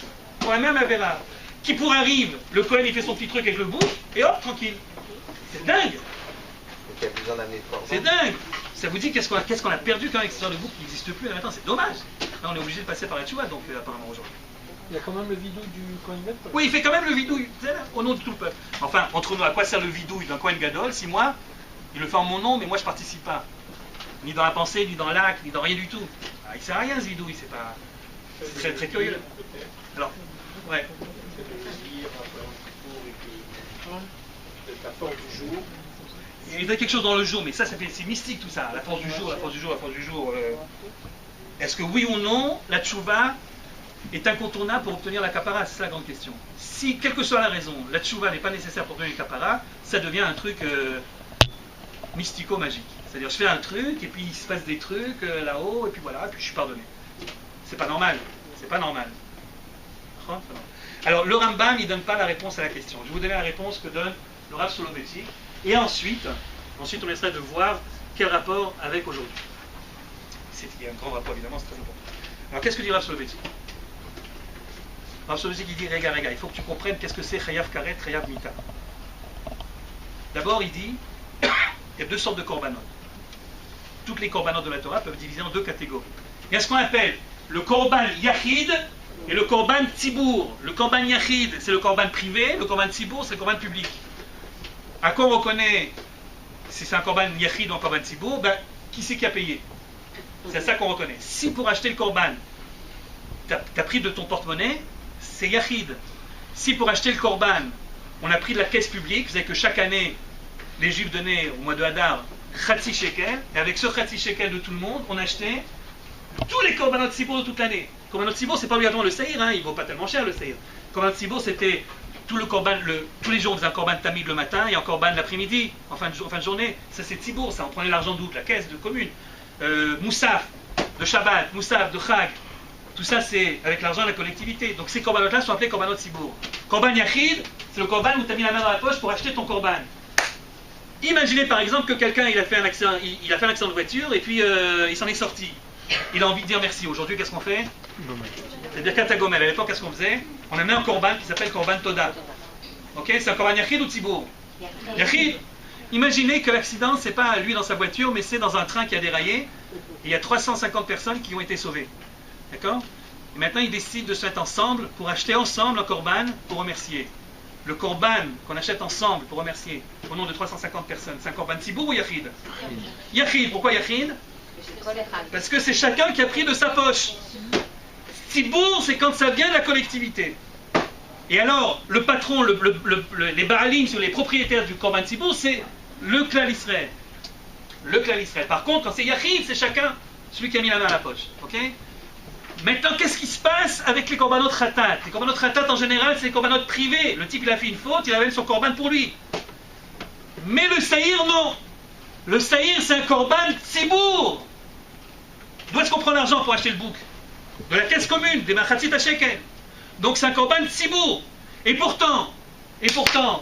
Kippour arrive, le Kohen il fait son petit truc avec le bouc, et hop, tranquille. C'est dingue. Donc il y a besoin d'amener le corban. C'est dingue. Ça vous dit qu'est-ce qu'on a perdu quand même avec cette histoire de bouc qui n'existe plus là maintenant, c'est dommage. Là on est obligé de passer par la Tchouva, donc apparemment aujourd'hui. Il y a quand même le vidouille du Kohen Gadol. Oui, il fait quand même le vidouille, au nom de tout le peuple. Enfin, entre nous, à quoi sert le vidouille d'un Kohen Gadol si moi, il le fait en mon nom, mais moi je participe pas. Ni dans la pensée, ni dans l'acte, ni dans rien du tout. Ah, il sert à rien ce vidouille, c'est pas. C'est très, très curieux. Alors, ouais. Peut-être la force du jour. Il y a quelque chose dans le jour, mais ça c'est mystique tout ça. La force du jour, la force du jour, la force du jour. Est-ce que oui ou non, la tchouva est incontournable pour obtenir la kapara? C'est ça la grande question. Si, quelle que soit la raison, la tchouva n'est pas nécessaire pour obtenir la kapara, ça devient un truc mystico-magique. C'est-à-dire, je fais un truc, et puis il se passe des trucs là-haut, et puis voilà, et puis je suis pardonné. C'est pas normal. C'est pas normal. Alors, le Rambam, il ne donne pas la réponse à la question. Je vais vous donner la réponse que donne le Rav Soloveitchik. Et ensuite, on essaie de voir quel rapport avec aujourd'hui. Il y a un grand rapport, évidemment, c'est très important. Alors, qu'est-ce que dit Rav Soloveitchik? Rav Soloveitchik, il dit, Rega, il faut que tu comprennes qu'est-ce que c'est Chayav Karet, Chayav Mita. D'abord, il dit, il y a deux sortes de korbanot. Toutes les korbanot de la Torah peuvent diviser en deux catégories. Il y a ce qu'on appelle le korban yachid et le korban tzibour. Le korban yachid, c'est le korban privé, le korban tzibour, c'est le korban public. À quoi on reconnaît si c'est un korban yachid ou un korban tzibour? Ben, qui c'est qui a payé? C'est ça qu'on reconnaît. Si pour acheter le korban, tu as pris de ton porte-monnaie, c'est yachid. Si pour acheter le korban, on a pris de la caisse publique, vous savez que chaque année, les Juifs donnaient au mois de Hadar Khatsi Shekel, et avec ce Khatsi Shekel de tout le monde, on achetait tous les korbanot tzibour de toute l'année. Korbanot tzibour, c'est pas obligatoirement le seir, hein, il vaut pas tellement cher le seir. Korbanot tzibour, c'était tout le korban, tous les jours on faisait un korban tamid le matin et un korban l'après-midi, en fin de journée. Ça c'est tzibour, ça, on prenait l'argent d'où? De la caisse de commune. Moussaf, de Shabbat, Moussaf, de Chag, tout ça c'est avec l'argent de la collectivité. Donc ces korbanot-là sont appelés korbanot tzibour. Korban yachid, c'est le korban où tu as mis la main dans la poche pour acheter ton korban. Imaginez par exemple que quelqu'un il a fait un accident de voiture et puis il s'en est sorti. Il a envie de dire merci. Aujourd'hui, qu'est-ce qu'on fait? C'est-à-dire Kata Gomel. À l'époque, qu'est-ce qu'on faisait? On amenait un korban qui s'appelle korban Toda. Ok? C'est un korban yachid ou tzibour? Yachid. Imaginez que l'accident, c'est pas lui dans sa voiture, mais c'est dans un train qui a déraillé. Et il y a 350 personnes qui ont été sauvées. D'accord? Et maintenant, ils décident de se mettre ensemble pour acheter ensemble un korban pour remercier. Le korban qu'on achète ensemble pour remercier au nom de 350 personnes, c'est un korban tzibour ou yachid? Yachid. Pourquoi yachid? Parce que c'est chacun qui a pris de sa poche. Tzibour, c'est quand ça vient de la collectivité. Et alors, le patron, les baalim, sur les propriétaires du korban tzibour, c'est le klal Israël. Le klal Israël. Par contre, quand c'est yachid, c'est chacun, celui qui a mis la main à la poche. Ok? Maintenant, qu'est-ce qui se passe avec les korbanot khatat? Les korbanot khatat, en général, c'est les korbanot privés. Le type, il a fait une faute, il amène son korban pour lui. Mais le saïr, non. Le saïr, c'est un korban tzibour. D'où est-ce qu'on prend l'argent pour acheter le bouc? De la caisse commune, des machatzit à shekel. Donc c'est un korban tzibour. Et pourtant,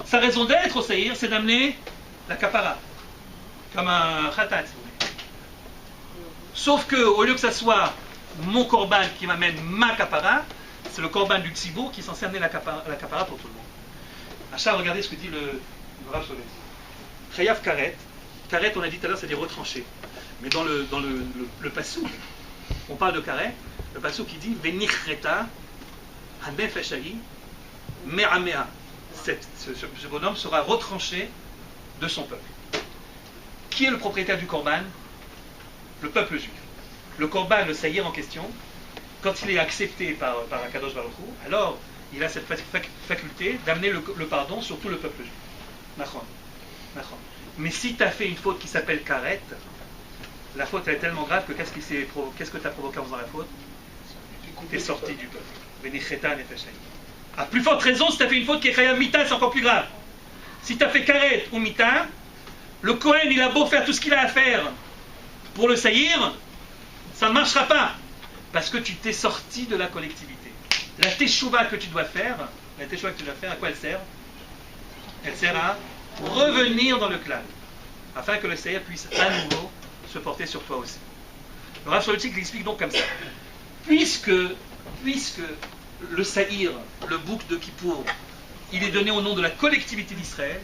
sa raison d'être au saïr, c'est d'amener la kapara. Comme un khatat, si vous voulez. Sauf que, au lieu que ça soit mon korban qui m'amène ma kapara, c'est le korban du tzibour qui est censé amener la kapara pour tout le monde. Achat, regardez ce que dit le Rav Soloveitchik. Chayav karet. Karet, on a dit tout à l'heure, c'est des retranchés. Mais dans le passouk, on parle de karet. Le passouk qui dit Venichreta hanefeshai me'amea. Ce bonhomme sera retranché de son peuple. Qui est le propriétaire du korban? Le peuple juif. Le korban, le saïr en question, quand il est accepté par Akadosh Baruch Hu, alors il a cette faculté d'amener le pardon sur tout le peuple juif. Nachon. Mais si tu as fait une faute qui s'appelle karet, la faute elle est tellement grave que qu'est-ce que tu as provoqué en faisant la faute? Tu es sorti du peuple. À plus forte raison, si tu as fait une faute qui est chayav mita, c'est encore plus grave. Si tu as fait karet ou mita, le Kohen il a beau faire tout ce qu'il a à faire pour le saïr, ça ne marchera pas. Parce que tu t'es sorti de la collectivité. La teshuva que tu dois faire, à quoi elle sert? Elle sert à revenir dans le clan. afin que le Seigneur puisse à nouveau se porter sur toi aussi. Le Rav Soloveitchik l'explique donc comme ça. Puisque le Saïr, le bouc de Kippour, il est donné au nom de la collectivité d'Israël,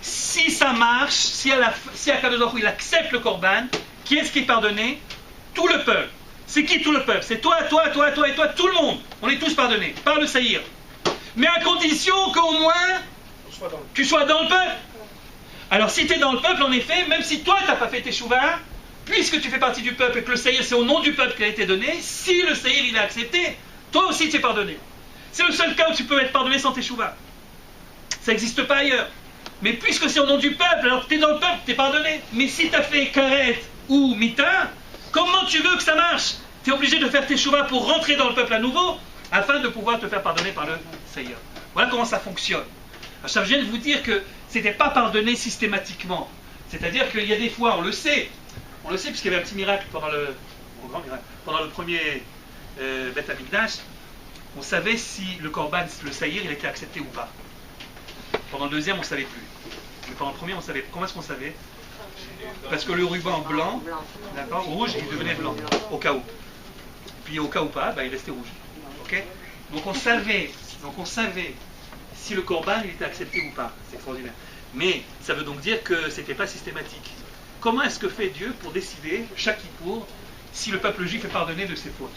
si ça marche, si Akadosh Baruch Hu, il accepte le Korban, qui est-ce qui est pardonné? Tout le peuple. C'est qui tout le peuple? C'est toi, toi et toi, tout le monde. On est tous pardonnés par le Saïr. Mais à condition qu'au moins tu sois dans le peuple. Alors si tu es dans le peuple, en effet, même si toi tu n'as pas fait tes chouvas, puisque tu fais partie du peuple et que le Saïr c'est au nom du peuple qui a été donné, si le Saïr il a accepté, toi aussi tu es pardonné. C'est le seul cas où tu peux être pardonné sans tes chouvas. Ça n'existe pas ailleurs. Mais puisque c'est au nom du peuple, alors tu es dans le peuple, tu es pardonné. Mais si tu as fait karet ou mita, comment tu veux que ça marche? Tu es obligé de faire tes chouvas pour rentrer dans le peuple à nouveau, afin de pouvoir te faire pardonner par le Saïr. Voilà comment ça fonctionne. Alors, ça vient de vous dire que ce n'était pas pardonné systématiquement. C'est-à-dire qu'il y a des fois, on le sait puisqu'il y avait un petit miracle pendant le premier Beth Amikdash, on savait si le Korban, le Saïr, il était accepté ou pas. Pendant le deuxième, on ne savait plus. Mais pendant le premier, on savait. Comment est-ce qu'on savait? Parce que le ruban blanc, d'accord, rouge, il devenait blanc, au cas où. Puis au cas où pas, il restait rouge. Ok? Donc on savait si le Korban il était accepté ou pas. C'est extraordinaire. Mais ça veut donc dire que ce n'était pas systématique. Comment est-ce que fait Dieu pour décider, chaque Kippour, si le peuple juif est pardonné de ses fautes?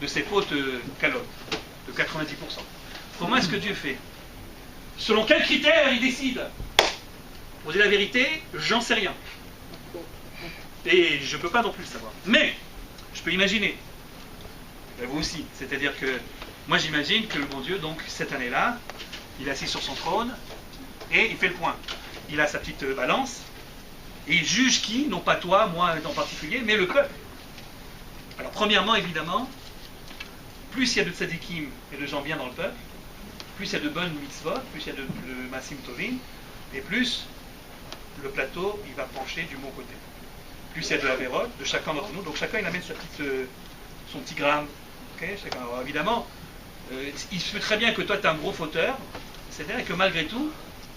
De ses fautes calottes, de 90%. Comment est-ce que Dieu fait? Selon quels critères il décide? Pour dire la vérité, j'en sais rien. Et je ne peux pas non plus le savoir. Mais, je peux imaginer. Ben vous aussi. C'est-à-dire que, moi j'imagine que le bon Dieu, donc cette année-là, il est assis sur son trône et il fait le point. Il a sa petite balance et il juge qui? Non pas toi, moi en particulier, mais le peuple. Alors premièrement, évidemment, plus il y a de tzadikim et de gens bien dans le peuple, plus il y a de bonnes mitzvot, plus il y a de masim tovim, et plus le plateau il va pencher du bon côté. Plus il y a de la vérote de chacun d'entre nous, donc chacun il amène son petit gramme. Okay, alors, évidemment, il se peut très bien que toi tu es un gros fauteur, c'est-à-dire que malgré tout,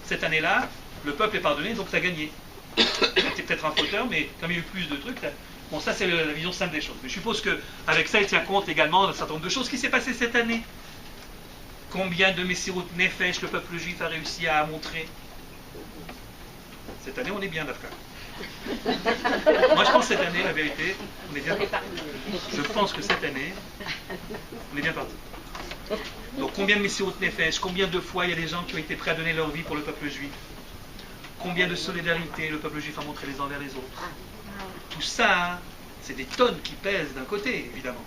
cette année-là, le peuple est pardonné, donc tu as gagné. Tu es peut-être un fauteur, mais comme il y a eu plus de trucs, bon ça c'est la vision simple des choses. Mais je suppose qu'avec ça il tient compte également d'un certain nombre de choses qui s'est passé cette année. Combien de Messirut Nefesh le peuple juif a réussi à montrer? Cette année, on est bien, d'accord. Moi, je pense que cette année, la vérité, on est bien parti. Je pense que cette année, on est bien parti. Donc, combien de Messirut Nefesh, combien de fois il y a des gens qui ont été prêts à donner leur vie pour le peuple juif? Combien de solidarité le peuple juif a montré les uns vers les autres? Tout ça, c'est des tonnes qui pèsent d'un côté, évidemment.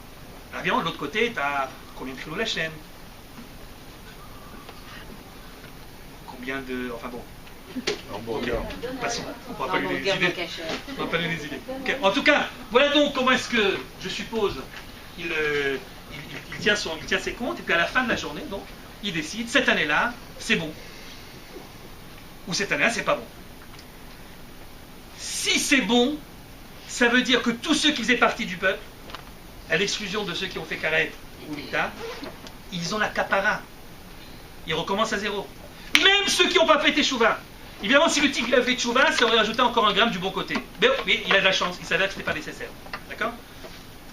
Alors, évidemment, de l'autre côté, tu as combien de Chilul Hashem? Combien de... Enfin bon. Passons. On va pas lui les idées. On va pas lui les idées. Okay. En tout cas, voilà donc comment est-ce que, je suppose, il tient ses comptes, et puis à la fin de la journée, donc, il décide, cette année-là, c'est bon. Ou cette année-là, c'est pas bon. Si c'est bon, ça veut dire que tous ceux qui faisaient partie du peuple, à l'exclusion de ceux qui ont fait karet ou mita, ils ont la kapara. Ils recommencent à zéro. Même ceux qui n'ont pas fait teshuva. Évidemment, si le type avait fait teshuva, ça aurait ajouté encore un gramme du bon côté. Mais il a de la chance, il savait que ce n'était pas nécessaire. D'accord?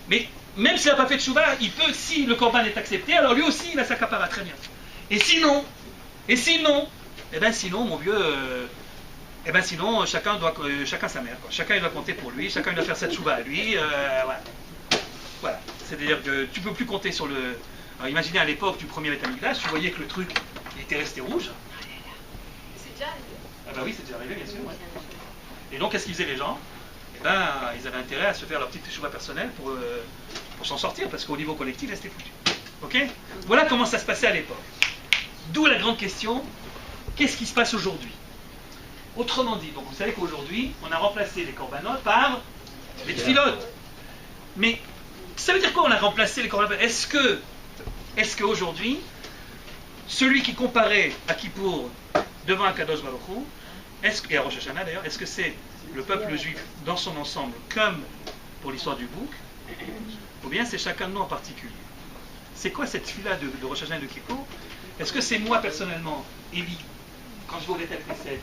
Mais même s'il n'a pas fait teshuva, il peut, si le korban est accepté, alors lui aussi, il a sa kapara, très bien. Et sinon, sinon, mon vieux, sinon, chacun sa mère. Quoi. Chacun il doit compter pour lui, chacun il doit faire sa teshuva à lui. Voilà. C'est-à-dire que tu ne peux plus compter sur le... Alors imaginez à l'époque du premier Beth Amikdash, tu voyais que le truc il était resté rouge. C'est déjà arrivé. Ah bah oui, c'est déjà arrivé, bien sûr. Ouais. Et donc, qu'est-ce qu'ils faisaient les gens? Ils avaient intérêt à se faire leur petite teshuva personnelle pour s'en sortir, parce qu'au niveau collectif, là, c'était foutu. Ok? Voilà comment ça se passait à l'époque. D'où la grande question, qu'est-ce qui se passe aujourd'hui? Autrement dit, donc vous savez qu'aujourd'hui, on a remplacé les korbanot par les tfilot. Mais ça veut dire quoi on a remplacé les korbanot? Est-ce qu'aujourd'hui, celui qui comparait à Kippour devant Akadosh Baruch Hu, et à Rosh Hashanah d'ailleurs, est-ce que c'est le peuple juif dans son ensemble, comme pour l'histoire du bouc, ou bien c'est chacun de nous en particulier? C'est quoi cette fila de Rosh Hashanah et de Kippour? Est-ce que c'est moi personnellement, Élie, quand je vais au Beth Knesset,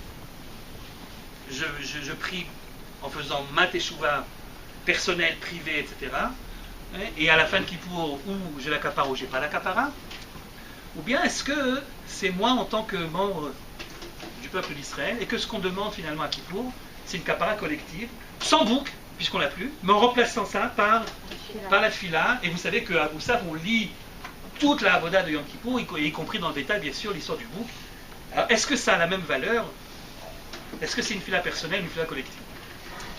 je prie en faisant ma teshuva personnelle, privée, etc. Et à la fin de Kippour, où j'ai la kapara ou j'ai pas la kapara? Ou bien est-ce que c'est moi en tant que membre du peuple d'Israël et que ce qu'on demande finalement à Kippour, c'est une kapara collective, sans boucle, puisqu'on l'a plus, mais en remplaçant ça par la tfila. Et vous savez qu'à Moussaf, on lit toute la avoda de Yom Kippour, y compris dans le détail, bien sûr, l'histoire du bouc. Alors, est-ce que ça a la même valeur? Est-ce que c'est une fila personnelle ou une fila collective?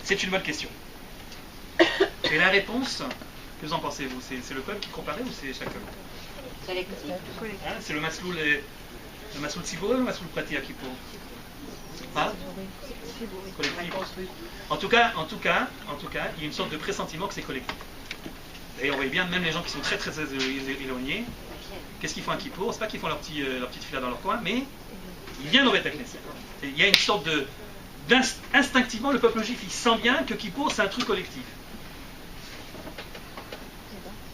C'est une bonne question. Et la réponse, que vous en pensez, vous? C'est le peuple qui comparait ou c'est chacun? Hein, c'est le masloul Tzibour ou le masloul Prati à Kippour? Hein? Collectif. En tout cas, il y a une sorte de pressentiment que c'est collectif. Et on voit bien, même les gens qui sont très très éloignés, qu'est-ce qu'ils font à Kippour? C'est pas qu'ils font leur petite fila dans leur coin, mais ils viennent au Beth Knesset. Il y a une sorte de... Instinctivement, le peuple juif, il sent bien que Kippour, c'est un truc collectif.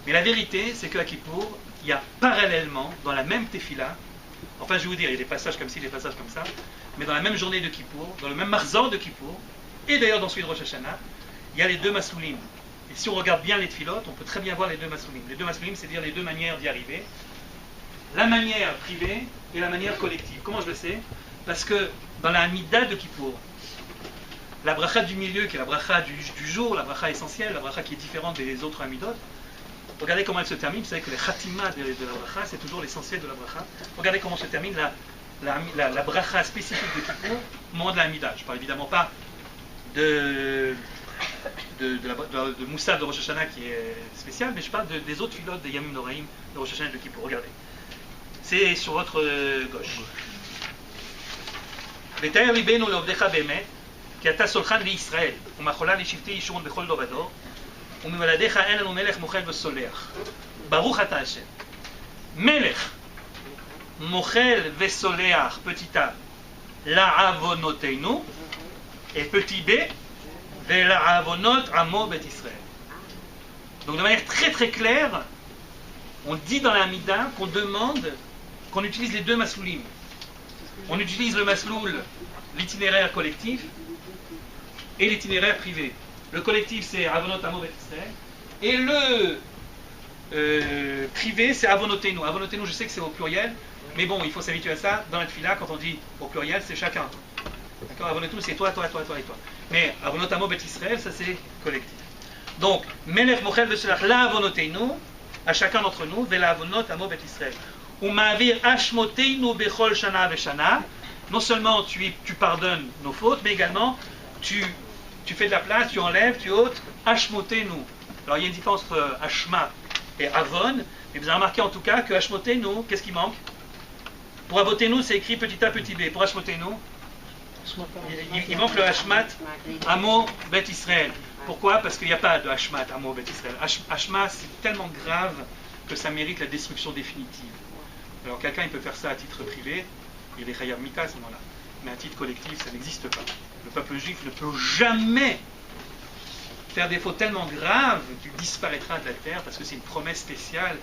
Mais la vérité, c'est qu'à Kippour, il y a parallèlement, dans la même tefila, enfin je vais vous dire, il y a des passages comme ci, des passages comme ça, mais dans la même journée de Kippour, dans le même marzor de Kippour, et d'ailleurs dans celui de Rosh Hashanah, il y a les deux masoulim. Et si on regarde bien les tfilotes, on peut très bien voir les deux masoulim. Les deux masoulim, c'est-à-dire les deux manières d'y arriver. La manière privée et la manière collective. Comment je le sais? Parce que dans la Hamida de Kippour, la bracha du milieu, qui est la bracha du jour, la bracha essentielle, la bracha qui est différente des autres Hamidot, regardez comment elle se termine. Vous savez que les khatima de la bracha, c'est toujours l'essentiel de la bracha. Regardez comment se termine la bracha spécifique de Kippour au moment de la Hamida. Je ne parle évidemment pas de Moussa de Rosh Hashanah qui est spécial, mais je parle des autres filotes de Yamim Noraim de Rosh Hashanah et de Kippour. Regardez. C'est sur votre gauche. ותאר ליבנו לעובדיך באמת, כי אתה סולחן לישראל, ומחולה לשבטי ישורון בכל דור ודור, וממולדיך אין לנו מלך מוחל וסולח. ברוך אתה השם. מלך מוחל וסולח, petit a, לעוונותינו, et petit b, ולעוונות עמו בית ישראל. Donc de manière très très claire, on dit dans la Hamida qu'on demande qu'on utilise les deux masloulim. On utilise le masloul, l'itinéraire collectif, et l'itinéraire privé. Le collectif, c'est Avonot Amo Bet Israël, et le privé, c'est Avonotenu. Avonotenu, je sais que c'est au pluriel, mais bon, il faut s'habituer à ça. Dans la tefila, quand on dit au pluriel, c'est chacun. D'accord? Avonotenu, c'est toi, toi, toi, toi et toi. Mais Avonot Amo Bet Israël, ça c'est collectif. Donc, Melech Mochel Veselach la Avonotenu, à chacun d'entre nous, Vela Avonot Amo Bet Israël. Non seulement tu pardonnes nos fautes, mais également tu fais de la place, tu enlèves, tu ôtes. Hashmotenu. Alors il y a une différence entre Hashma et Avon, mais vous avez remarqué en tout cas que Hashmotenu, qu'est-ce qui manque? Pour Avotenu, c'est écrit petit a petit b. Pour Hashmotenu, il manque le Hashmat Amo Bet Israël. Pourquoi? Parce qu'il n'y a pas de Hashmat Amo Bet Israël. Hashma, c'est tellement grave que ça mérite la destruction définitive. Alors quelqu'un il peut faire ça à titre privé, il est Chayav Mita à ce moment-là. Mais à titre collectif, ça n'existe pas. Le peuple juif ne peut jamais faire des fautes tellement graves qu'il disparaîtra de la terre, parce que c'est une promesse spéciale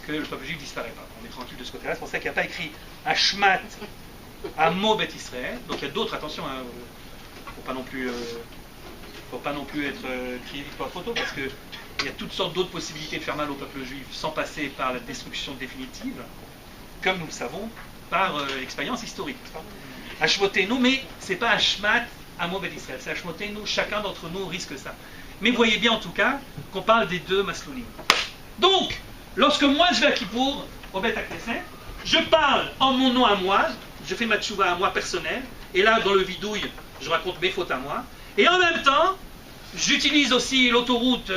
que le peuple juif disparaît pas. On est tranquille de ce côté-là, c'est pour ça qu'il n'y a pas écrit Hashmat Amo Bet Israël. Donc il y a d'autres, attention, il ne faut pas non plus être crié victoire photo, parce qu'il y a toutes sortes d'autres possibilités de faire mal au peuple juif sans passer par la destruction définitive, comme nous le savons, par expérience historique. Hashmotenu, mais ce n'est pas Hashmat Amo Bet Israël, c'est Hashmotenu, chacun d'entre nous risque ça. Mais vous voyez bien en tout cas qu'on parle des deux masloulim. Donc, lorsque moi je vais à Kippour, au Beth Knesset, je parle en mon nom à moi, je fais ma tchouva à moi personnelle, et là dans le vidouille, je raconte mes fautes à moi, et en même temps, j'utilise aussi l'autoroute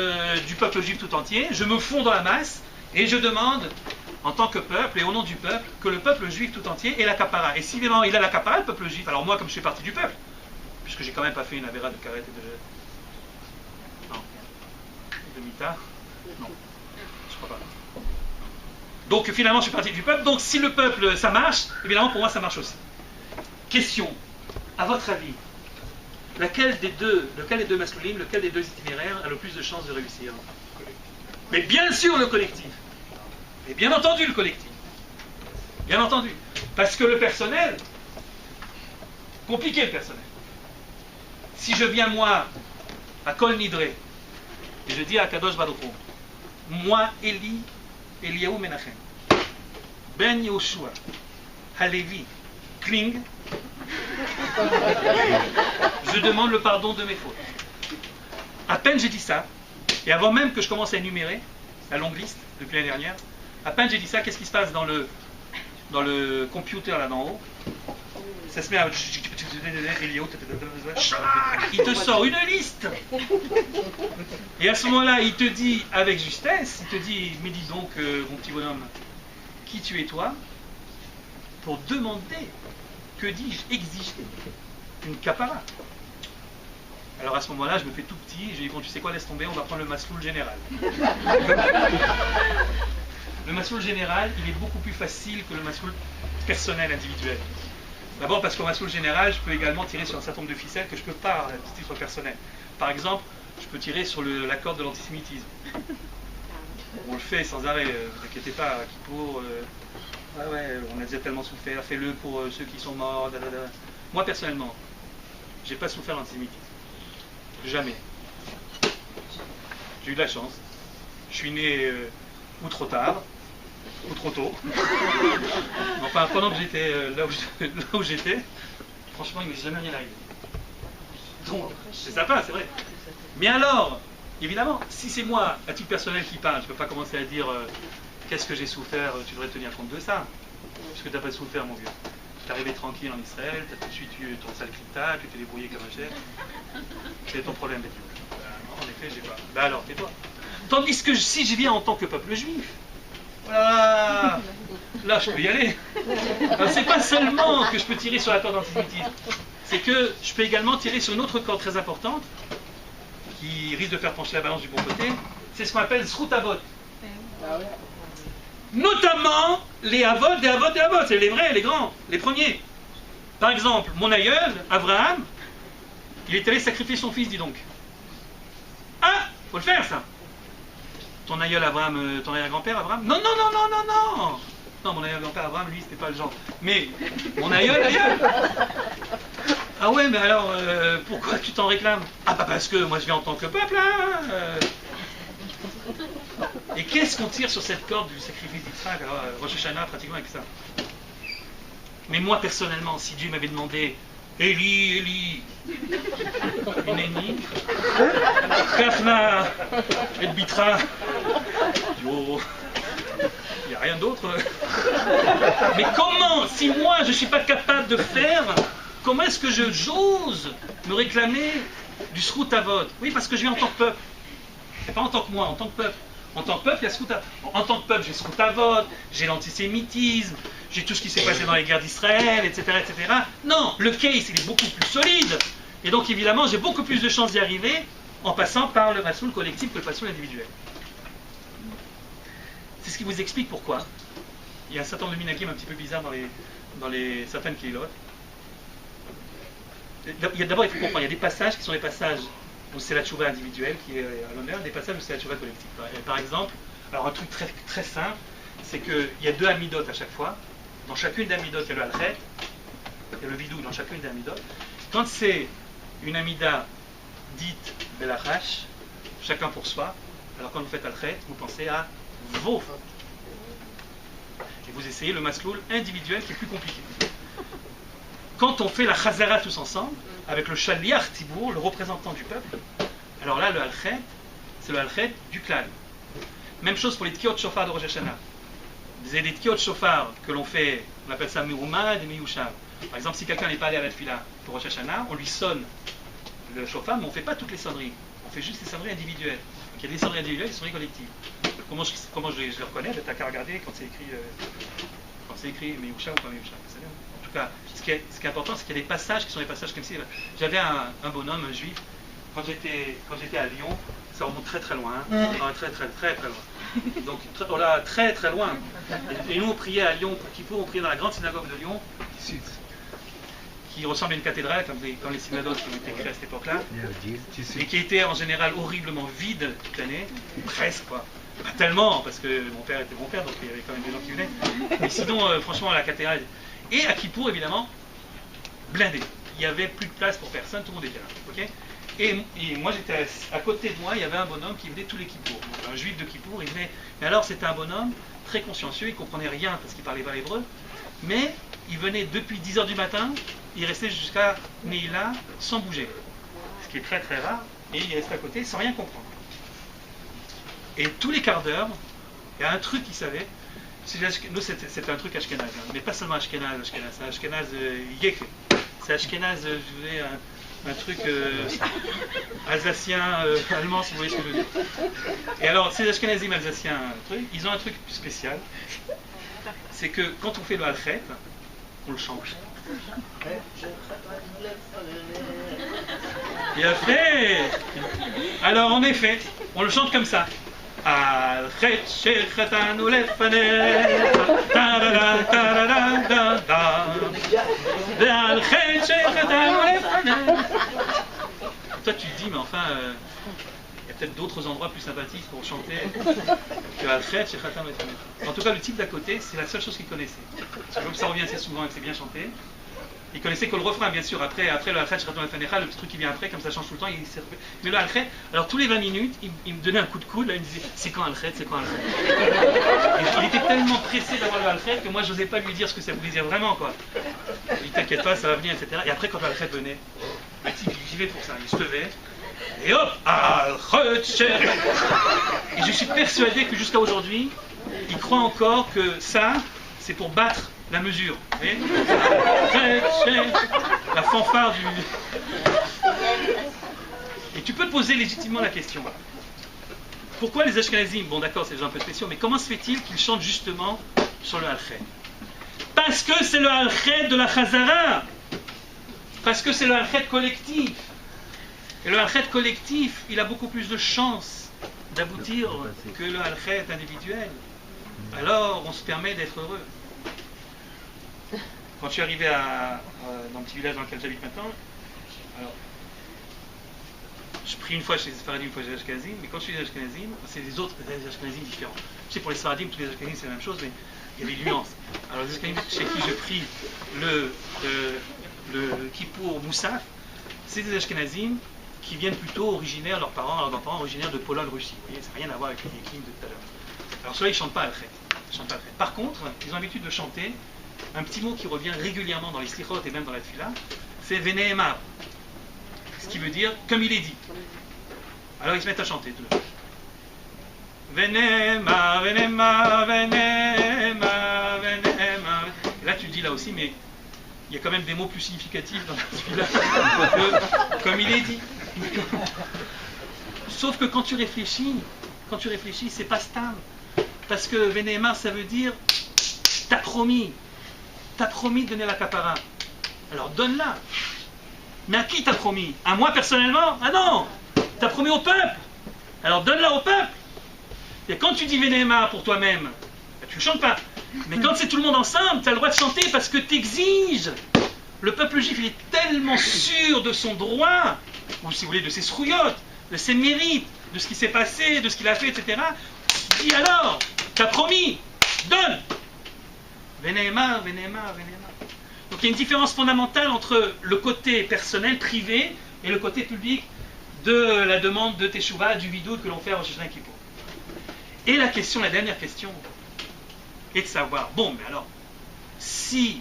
du peuple juif tout entier, je me fonds dans la masse, et je demande, en tant que peuple et au nom du peuple, que le peuple juif tout entier ait la kapara. Et si évidemment il a la kapara, le peuple juif, alors moi comme je fais partie du peuple, puisque j'ai quand même pas fait une avéra de karet et de mita, non, je crois pas. Donc finalement je suis partie du peuple, donc si le peuple ça marche, évidemment pour moi ça marche aussi. Question, à votre avis, lequel des deux masculines, lequel des deux itinéraires a le plus de chances de réussir? Mais bien sûr le collectif. Et bien entendu le collectif. Bien entendu. Parce que le personnel, compliqué le personnel. si je viens moi à Kol Nidre et je dis à Kadosh Baruch Hu, moi Eliyahu Menachem, Ben Yehoshua, Halevi, Kling, je demande le pardon de mes fautes. À peine j'ai dit ça, et avant même que je commence à énumérer la longue liste depuis l'année dernière, à peine j'ai dit ça, qu'est-ce qui se passe dans le computer là d'en haut? Ça se met à... Il te sort une liste. Et à ce moment-là, il te dit avec justesse, il te dit, mais dis donc, mon petit bonhomme, qui tu es toi pour demander, que dis-je, exiger une capara. Alors à ce moment-là, je me fais tout petit, j'ai dit, bon, tu sais quoi, laisse tomber, on va prendre le masloul général. Le masloul général, il est beaucoup plus facile que le masloul personnel, individuel. D'abord parce qu'au masloul général, je peux également tirer sur un certain nombre de ficelles que je ne peux pas à titre personnel. Par exemple, je peux tirer sur la corde de l'antisémitisme. On le fait sans arrêt, ne vous inquiétez pas, Kippour, on a déjà tellement souffert, fais-le pour ceux qui sont morts, Moi personnellement, j'ai pas souffert l'antisémitisme. Jamais. J'ai eu de la chance. Je suis né ou trop tard, ou trop tôt. Enfin, pendant que j'étais là où j'étais, franchement, il ne m'est jamais rien arrivé. Donc, c'est sympa, c'est vrai. Mais alors, évidemment, si c'est moi, à titre personnel, qui parle, je ne peux pas commencer à dire qu'est-ce que j'ai souffert, tu devrais tenir compte de ça. Parce que tu n'as pas souffert, mon vieux. Tu es arrivé tranquille en Israël, tu as tout de suite eu ton sale crypta, tu t'es débrouillé comme un chef. C'est ton problème, Bédiou. En effet, j'ai pas. Ben alors, tais-toi. Tandis que si je viens en tant que peuple juif, voilà, là je peux y aller. C'est pas seulement que je peux tirer sur la corde antisémitisme, c'est que je peux également tirer sur une autre corde très importante qui risque de faire pencher la balance du bon côté. C'est ce qu'on appelle Zrut Avot. Notamment les Avot, des Avot, des Avot. C'est les vrais, les grands, les premiers. Par exemple, mon aïeul, Abraham, il est allé sacrifier son fils, dis donc. Ah, faut le faire ça. Ton aïeul Abraham, ton arrière-grand-père Abraham? Non, non, non, non, non, non. Non, mon arrière-grand-père Abraham, lui, c'était pas le genre. Mais mon aïeul. Ah ouais, mais alors, pourquoi tu t'en réclames? Ah bah parce que moi je viens en tant que peuple, hein. Et qu'est-ce qu'on tire sur cette corde du sacrifice d'Israël? Rosh Hashanah, pratiquement avec ça. Mais moi, personnellement, si Dieu m'avait demandé Eli, Ineni, Kafna, et Bitra, yo, il n'y a rien d'autre. Mais comment, si moi je ne suis pas capable de faire, comment est-ce que j'ose me réclamer du Zrut Avot? Oui, parce que je viens en tant que peuple. C'est pas en tant que moi, en tant que peuple. En tant que peuple, il y a Zrut Avot. En tant que peuple, j'ai Zrut Avot, j'ai l'antisémitisme, j'ai tout ce qui s'est passé dans les guerres d'Israël, etc., etc. Non, le case, il est beaucoup plus solide. Et donc, évidemment, j'ai beaucoup plus de chances d'y arriver en passant par le massoul collectif que le massoul individuel. C'est ce qui vous explique pourquoi il y a un certain nombre de minagim un petit peu bizarres dans certaines kéhilotes. D'abord, il faut comprendre, il y a des passages qui sont des passages où c'est la tchouva individuelle qui est à l'honneur, des passages où c'est la tchouva collective. Par exemple, alors un truc très, très simple, c'est qu'il y a deux amidot à chaque fois. Dans chacune des amidot, il y a le alchet, il y a le vidou dans chacune des amidot. Quand c'est une amida dite belachash, chacun pour soi, alors quand vous faites alchet, vous pensez à vos fautes. Et vous essayez le masloul individuel qui est plus compliqué. Quand on fait la chazara tous ensemble, avec le shaliach tibour, le représentant du peuple, alors là, le alchet, c'est le alchet du clan. Même chose pour les tkiot shofar de Rosh Hashanah. C'est des tkiot shofar que l'on fait, on appelle ça meroumad et meyushav. Par exemple, si quelqu'un n'est pas allé à la tfila pour Rosh Hashanah, on lui sonne le shofar, mais on ne fait pas toutes les sonneries. On fait juste les sonneries individuelles. Donc il y a des sonneries individuelles et des sonneries collectives. Comment je les reconnais? T'as qu'à regarder quand c'est écrit meyushav ou pas meyushav. En tout cas, ce qui est important, c'est qu'il y a des passages qui sont des passages comme ci. J'avais un bonhomme, un juif, quand j'étais à Lyon, ça remonte très très loin, très loin. Donc très très loin. Et nous on priait à Lyon pour Kippour, on priait dans la grande synagogue de Lyon, qui ressemble à une cathédrale comme les synagogues qui ont été créées à cette époque-là, et qui était en général horriblement vide toute l'année, presque quoi. Pas tellement, parce que mon père était mon père, donc il y avait quand même des gens qui venaient. Mais sinon, franchement, la cathédrale. Et à Kippour, évidemment, blindé. il n'y avait plus de place pour personne, tout le monde était là. Ok. Et moi j'étais à côté de moi, il y avait un bonhomme qui venait tous les Kippour. Un juif de Kippour, il venait. Mais alors c'était un bonhomme très consciencieux, il ne comprenait rien parce qu'il ne parlait pas l'hébreu. Mais il venait depuis 10h du matin, il restait jusqu'à Neila sans bouger. Ce qui est très très rare. Et il restait à côté sans rien comprendre. Et tous les quarts d'heure, il y a un truc qu'il savait. Nous c'était un truc ashkénaze, hein, mais pas seulement ashkénaze, c'est ashkénaze yéké. C'est ashkénaze, je voulais un truc alsacien, allemand, si vous voyez ce que je veux dire. Et alors, ces ashkénazim alsaciens, ils ont un truc spécial. C'est que quand on fait le halchet, on le chante. Et après, alors en effet, on le chante comme ça. Halchet shechatanu lefanecha, tarara tarara da da. Halchet shechatanu lefanecha. Toi tu te dis, mais enfin, il y a peut-être d'autres endroits plus sympathiques pour chanter que Halchet shechatanu lefanecha. En tout cas, le type d'à côté, c'est la seule chose qu'il connaissait. Parce que comme ça revient assez souvent et que c'est bien chanté. Il connaissait que le refrain, bien sûr. Après le Halchet shechatanu lefanecha, le petit truc qui vient après, comme ça change tout le temps. Mais le Halchet, alors tous les 20 minutes, il me donnait un coup de coude. Là, il me disait, c'est quand Halchet, c'est quand Halchet. Il était tellement pressé d'avoir le Halchet que moi, je n'osais pas lui dire ce que ça voulait dire vraiment, quoi. Il dit, t'inquiète pas, ça va venir, etc. Et après, quand le Halchet venait, le type, j'y vais pour ça. Il se levait. Et hop, Halchet shechatanu. Et je suis persuadé que jusqu'à aujourd'hui, il croit encore que ça, c'est pour battre la mesure. Vous voyez, la fanfare du... Et tu peux te poser légitimement la question. Pourquoi les Ashkenazim, bon d'accord, c'est des gens un peu spéciaux, mais comment se fait-il qu'ils chantent justement sur le Halchet? Parce que c'est le Halchet de la Chazara. Parce que c'est le Halchet collectif. Et le Halchet collectif, il a beaucoup plus de chances d'aboutir que le Halchet individuel. Alors, on se permet d'être heureux. Quand je suis arrivé dans le petit village dans lequel j'habite maintenant, alors, je prie une fois chez les Sfaradim, une fois chez les Ashkenazim, mais quand je suis les Ashkenazim, c'est des Ashkenazim différents. Je sais, pour les Sfaradim, tous les Ashkenazim c'est la même chose, mais il y a des nuances. Alors, les Ashkenazim chez qui je prie le Kippour Moussaf, c'est des Ashkenazim qui viennent plutôt originaires, leurs parents originaires de Pologne, Russie. Vous voyez, ça n'a rien à voir avec les Vikings de tout à l'heure. Alors, ceux-là, ils ne chantent pas Halchet. Par contre, ils ont l'habitude de chanter un petit mot qui revient régulièrement dans les slichot et même dans la tefila, c'est Veneemar. Ce qui veut dire comme il est dit. Alors ils se mettent à chanter tout le monde. Veneemar, Veneemar, Veneemar, Veneemar. Et là tu te dis là aussi, mais il y a quand même des mots plus significatifs dans la tefila que comme il est dit. Sauf que quand tu réfléchis, c'est pas stam. Parce que Veneemar ça veut dire t'as promis de donner la kapara. Alors donne-la. Mais à qui t'as promis? À moi personnellement? Ah non! T'as promis au peuple. Alors donne-la au peuple. Et quand tu dis Veneemar pour toi-même, ben, tu ne chantes pas. Mais quand c'est tout le monde ensemble, tu as le droit de chanter parce que tu exiges. Le peuple juif, il est tellement sûr de son droit, ou si vous voulez, de ses srouillottes, de ses mérites, de ce qui s'est passé, de ce qu'il a fait, etc. Il dit alors, t'as promis, donne. Veneemar, Veneemar, Veneemar. Donc il y a une différence fondamentale entre le côté personnel, privé, et le côté public de la demande de Teshuvah, du vidoud que l'on fait à Rosh Hashanah Kippour. Et la dernière question, est de savoir, bon, mais alors, si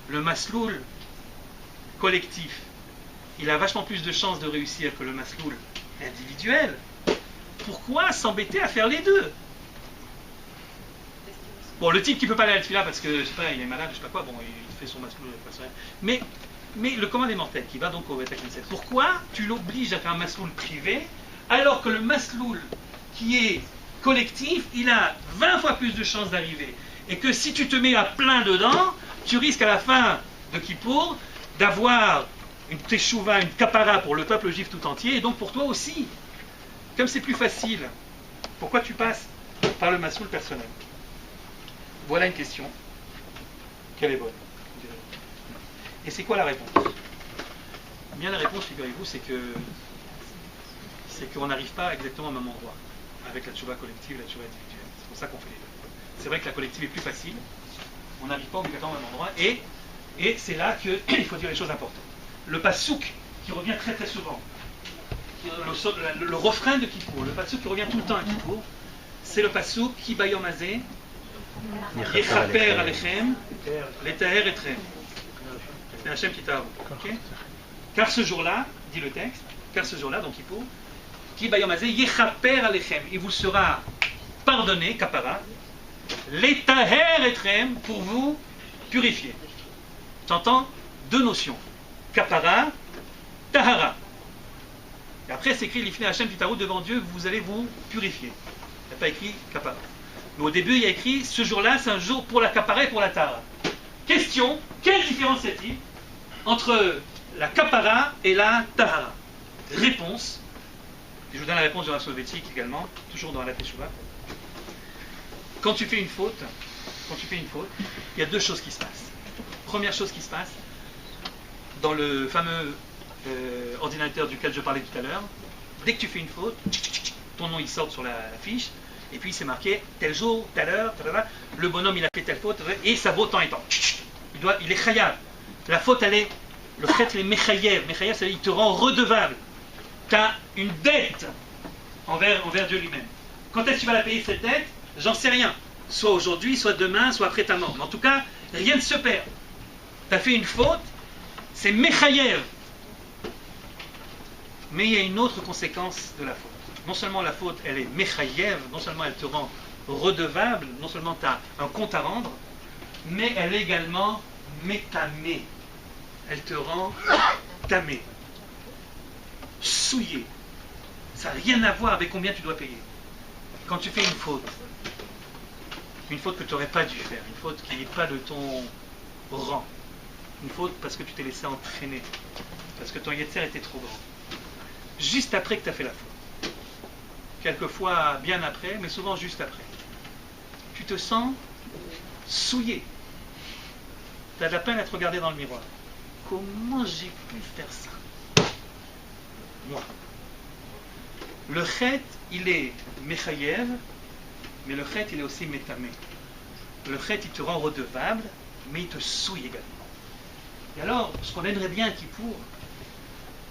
le masloul collectif, il a vachement plus de chances de réussir que le masloul individuel, pourquoi s'embêter à faire les deux? Bon, le type qui ne peut pas aller à la tefila parce que, je sais pas, il est malade, je sais pas quoi, bon, il fait son masloul personnel. Mais le commun des mortels qui va donc au Beth Knesset, pourquoi tu l'obliges à faire un masloul privé alors que le masloul qui est collectif, il a 20 fois plus de chances d'arriver. Et que si tu te mets à plein dedans, tu risques à la fin de Kippour d'avoir une teshuva, une kapara pour le peuple juif tout entier, et donc pour toi aussi. Comme c'est plus facile, pourquoi tu passes par le masloul personnel? Voilà une question. Quelle est bonne? Et c'est quoi la réponse? Eh bien la réponse, figurez-vous, c'est qu'on n'arrive pas exactement au même endroit avec la tchouva collective et la tchouva individuelle. C'est pour ça qu'on fait les deux. C'est vrai que la collective est plus facile, on n'arrive pas obligatoirement au même endroit, et c'est là qu'il faut dire les choses importantes. le pasouk qui revient très très souvent. Le refrain de Kippour, le pasouk qui revient tout le temps à Kippour, c'est le pasouk qui bayom hazeh, yechaper alechem, letaher etrem. C'est Hachem qui t'a avoué. Car ce jour-là, dit le texte, car ce jour-là, donc Kippour, qui bayom hazeh, yechaper alechem, il vous sera pardonné, kapara, letaher etrem, pour vous purifier. Tu entends deux notions, kapara, tahara. Et après, c'est écrit l'ifne Hachem Titaou devant Dieu, vous allez vous purifier. Il n'y a pas écrit kapara. Mais au début, il y a écrit ce jour-là, c'est un jour pour la kapara et pour la tahara. Question, quelle différence y a-t-il entre la kapara et la tahara? Réponse, je vous donne la réponse de la soviétique également, toujours dans la Teshuvah. Quand tu fais une faute, il y a deux choses qui se passent. Première chose qui se passe, dans le fameux ordinateur duquel je parlais tout à l'heure, dès que tu fais une faute, ton nom il sort sur la fiche, et puis c'est marqué tel jour, telle heure, le bonhomme il a fait telle faute, et ça vaut tant et tant. Il est chayav. La faute elle est, le chet il est mechayev. Mechayev, c'est-à-dire il te rend redevable. Tu as une dette envers Dieu lui-même. Quand est-ce que tu vas la payer cette dette? J'en sais rien. Soit aujourd'hui, soit demain, soit après ta mort. Mais en tout cas, rien ne se perd. Tu as fait une faute, c'est mechayev. Mais il y a une autre conséquence de la faute. Non seulement la faute, elle est mechayev, non seulement elle te rend redevable, non seulement tu as un compte à rendre, mais elle est également métamé. Elle te rend tamé, souillé. Ça n'a rien à voir avec combien tu dois payer. Quand tu fais une faute que tu n'aurais pas dû faire, une faute qui n'est pas de ton rang, une faute parce que tu t'es laissé entraîner, parce que ton yetzer était trop grand. Juste après que tu as fait la faute. Quelquefois bien après, mais souvent juste après. Tu te sens souillé. Tu as de la peine à te regarder dans le miroir. Comment j'ai pu faire ça? Moi. Le chet, il est mechayev, mais le chet, il est aussi métamé. Le chet, il te rend redevable, mais il te souille également. Et alors, ce qu'on aimerait bien à Kippour,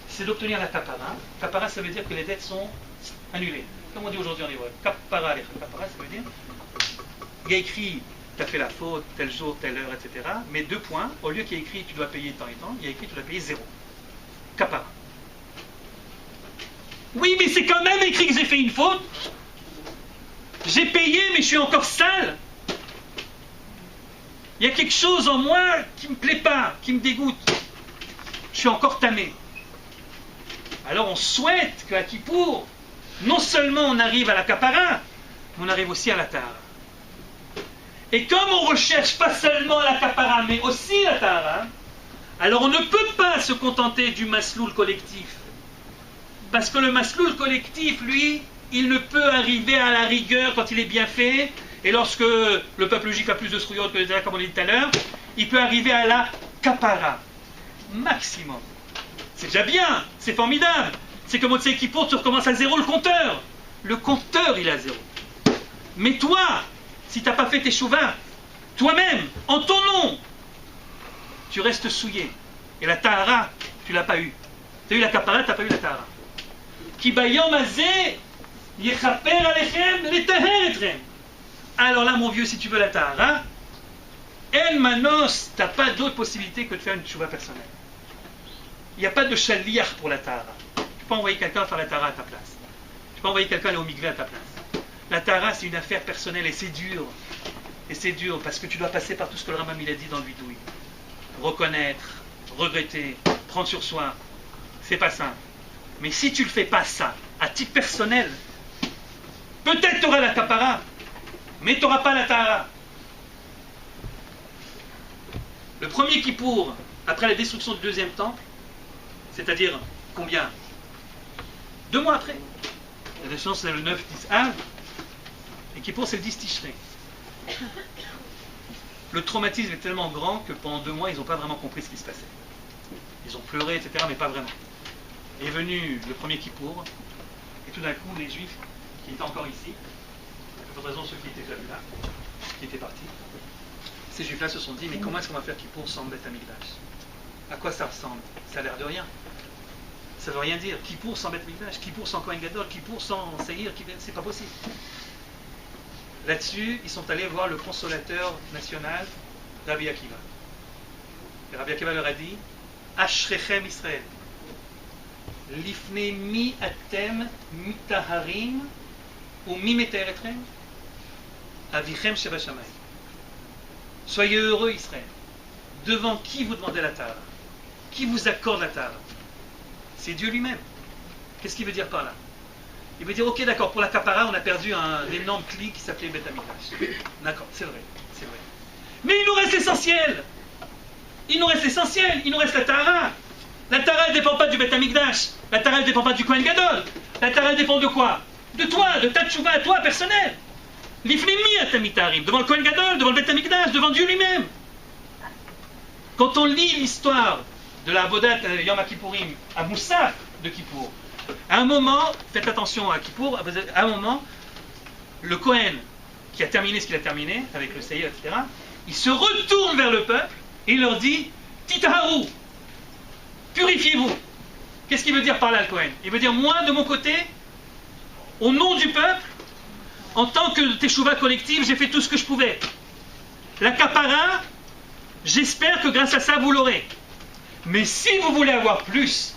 c'est d'obtenir la kapara. Kapara, ça veut dire que les dettes sont annulées. Comme on dit aujourd'hui en hébreu. Kapara, ça veut dire, il y a écrit, tu as fait la faute, tel jour, telle heure, etc. Mais 2 points, au lieu qu'il y ait écrit, tu dois payer tant et tant, il y a écrit, tu dois payer 0. Kapara. Oui, mais c'est quand même écrit que j'ai fait une faute. J'ai payé, mais je suis encore sale. Il y a quelque chose en moi qui ne me plaît pas, qui me dégoûte. Je suis encore tamé. Alors on souhaite qu'à Kippour, non seulement on arrive à la kapara, mais on arrive aussi à la tahara. Et comme on recherche pas seulement la kapara, mais aussi la tahara, alors on ne peut pas se contenter du masloul collectif. Parce que le masloul collectif, lui, il ne peut arriver à la rigueur quand il est bien fait, et lorsque le peuple juif a plus de srouillottes que les autres, comme on l'a dit tout à l'heure, il peut arriver à la kapara. Maximum. C'est déjà bien, c'est formidable. C'est comme Motsei Kippour, tu recommences à 0 le compteur. Le compteur, il est à 0. Mais toi, si tu n'as pas fait tes chouvas, toi-même, en ton nom, tu restes souillé. Et la tahara, tu ne l'as pas eu. Tu as eu la kapara, tu n'as pas eu la tahara. Ki bayom hazeh yechaper alechem letaher etrem. Alors là, mon vieux, si tu veux la tahara, el manos, tu n'as pas d'autre possibilité que de faire une chouva personnelle. Il n'y a pas de chaliach pour la tahara. Tu peux pas envoyer quelqu'un faire la tahara à ta place. Tu peux pas envoyer quelqu'un aller au mikvé à ta place. La tahara, c'est une affaire personnelle et c'est dur. Et c'est dur parce que tu dois passer par tout ce que le Rambam il a dit dans le bidouille. Reconnaître, regretter, prendre sur soi. C'est pas simple. Mais si tu ne fais pas ça, à titre personnel, peut-être tu auras la kapara, mais tu n'auras pas la tahara. Le premier Kippour, après la destruction du 2e temple, c'est-à-dire combien? 2 mois après. La destruction c'est le 9-10 Av, et Kippour c'est le 10 Tishrei. Le traumatisme est tellement grand que pendant 2 mois ils n'ont pas vraiment compris ce qui se passait. Ils ont pleuré, etc., mais pas vraiment. Est venu le premier Kippour, et tout d'un coup, les Juifs qui étaient encore ici, de toute raison ceux qui étaient déjà là, qui étaient partis, ces Juifs-là se sont dit, mais comment est-ce qu'on va faire Kippour sans Beth Amikdash? À quoi ça ressemble? Ça a l'air de rien. Ça ne veut rien dire. Kippour sans Beth Mikdash, Kippour sans Kohen Gadol, Kippour sans Seir, c'est pas possible. Là-dessus, ils sont allés voir le consolateur national, Rabbi Akiva. Et Rabbi Akiva leur a dit, Ashrechem Israël, Lifne mi atem mitaharim ou mi metaeretrem, avichem sheba shamayim. Soyez heureux Israël. Devant qui vous demandez la tara? Qui vous accorde la tara? C'est Dieu lui-même. Qu'est-ce qu'il veut dire par là? Il veut dire, ok, d'accord, pour la kapara, on a perdu un énorme cli qui s'appelait Beth Amikdash. D'accord, c'est vrai, c'est vrai. Mais il nous reste l'essentiel. Il nous reste l'essentiel, il nous reste la tara. La tara, elle ne dépend pas du Beth Amikdash. La tara, elle ne dépend pas du Kohen Gadol. La tara, elle dépend de quoi? De toi, de ta tchouva à toi, personnel. L'ifnemi atamitarim, devant le Kohen Gadol, devant le Beth Amikdash, devant Dieu lui-même. Quand on lit l'histoire de la Avodat Yom Kippourim à Moussaf de Kippour, à un moment, faites attention à Kippour, à un moment, le Kohen, qui a terminé ce qu'il a terminé, avec le Seir, etc., il se retourne vers le peuple et il leur dit Titaharu, purifiez-vous. Qu'est-ce qu'il veut dire par là, le Kohen? Il veut dire, moi, de mon côté, au nom du peuple, en tant que teshuva collective, j'ai fait tout ce que je pouvais. La kapara, j'espère que grâce à ça, vous l'aurez. Mais si vous voulez avoir plus,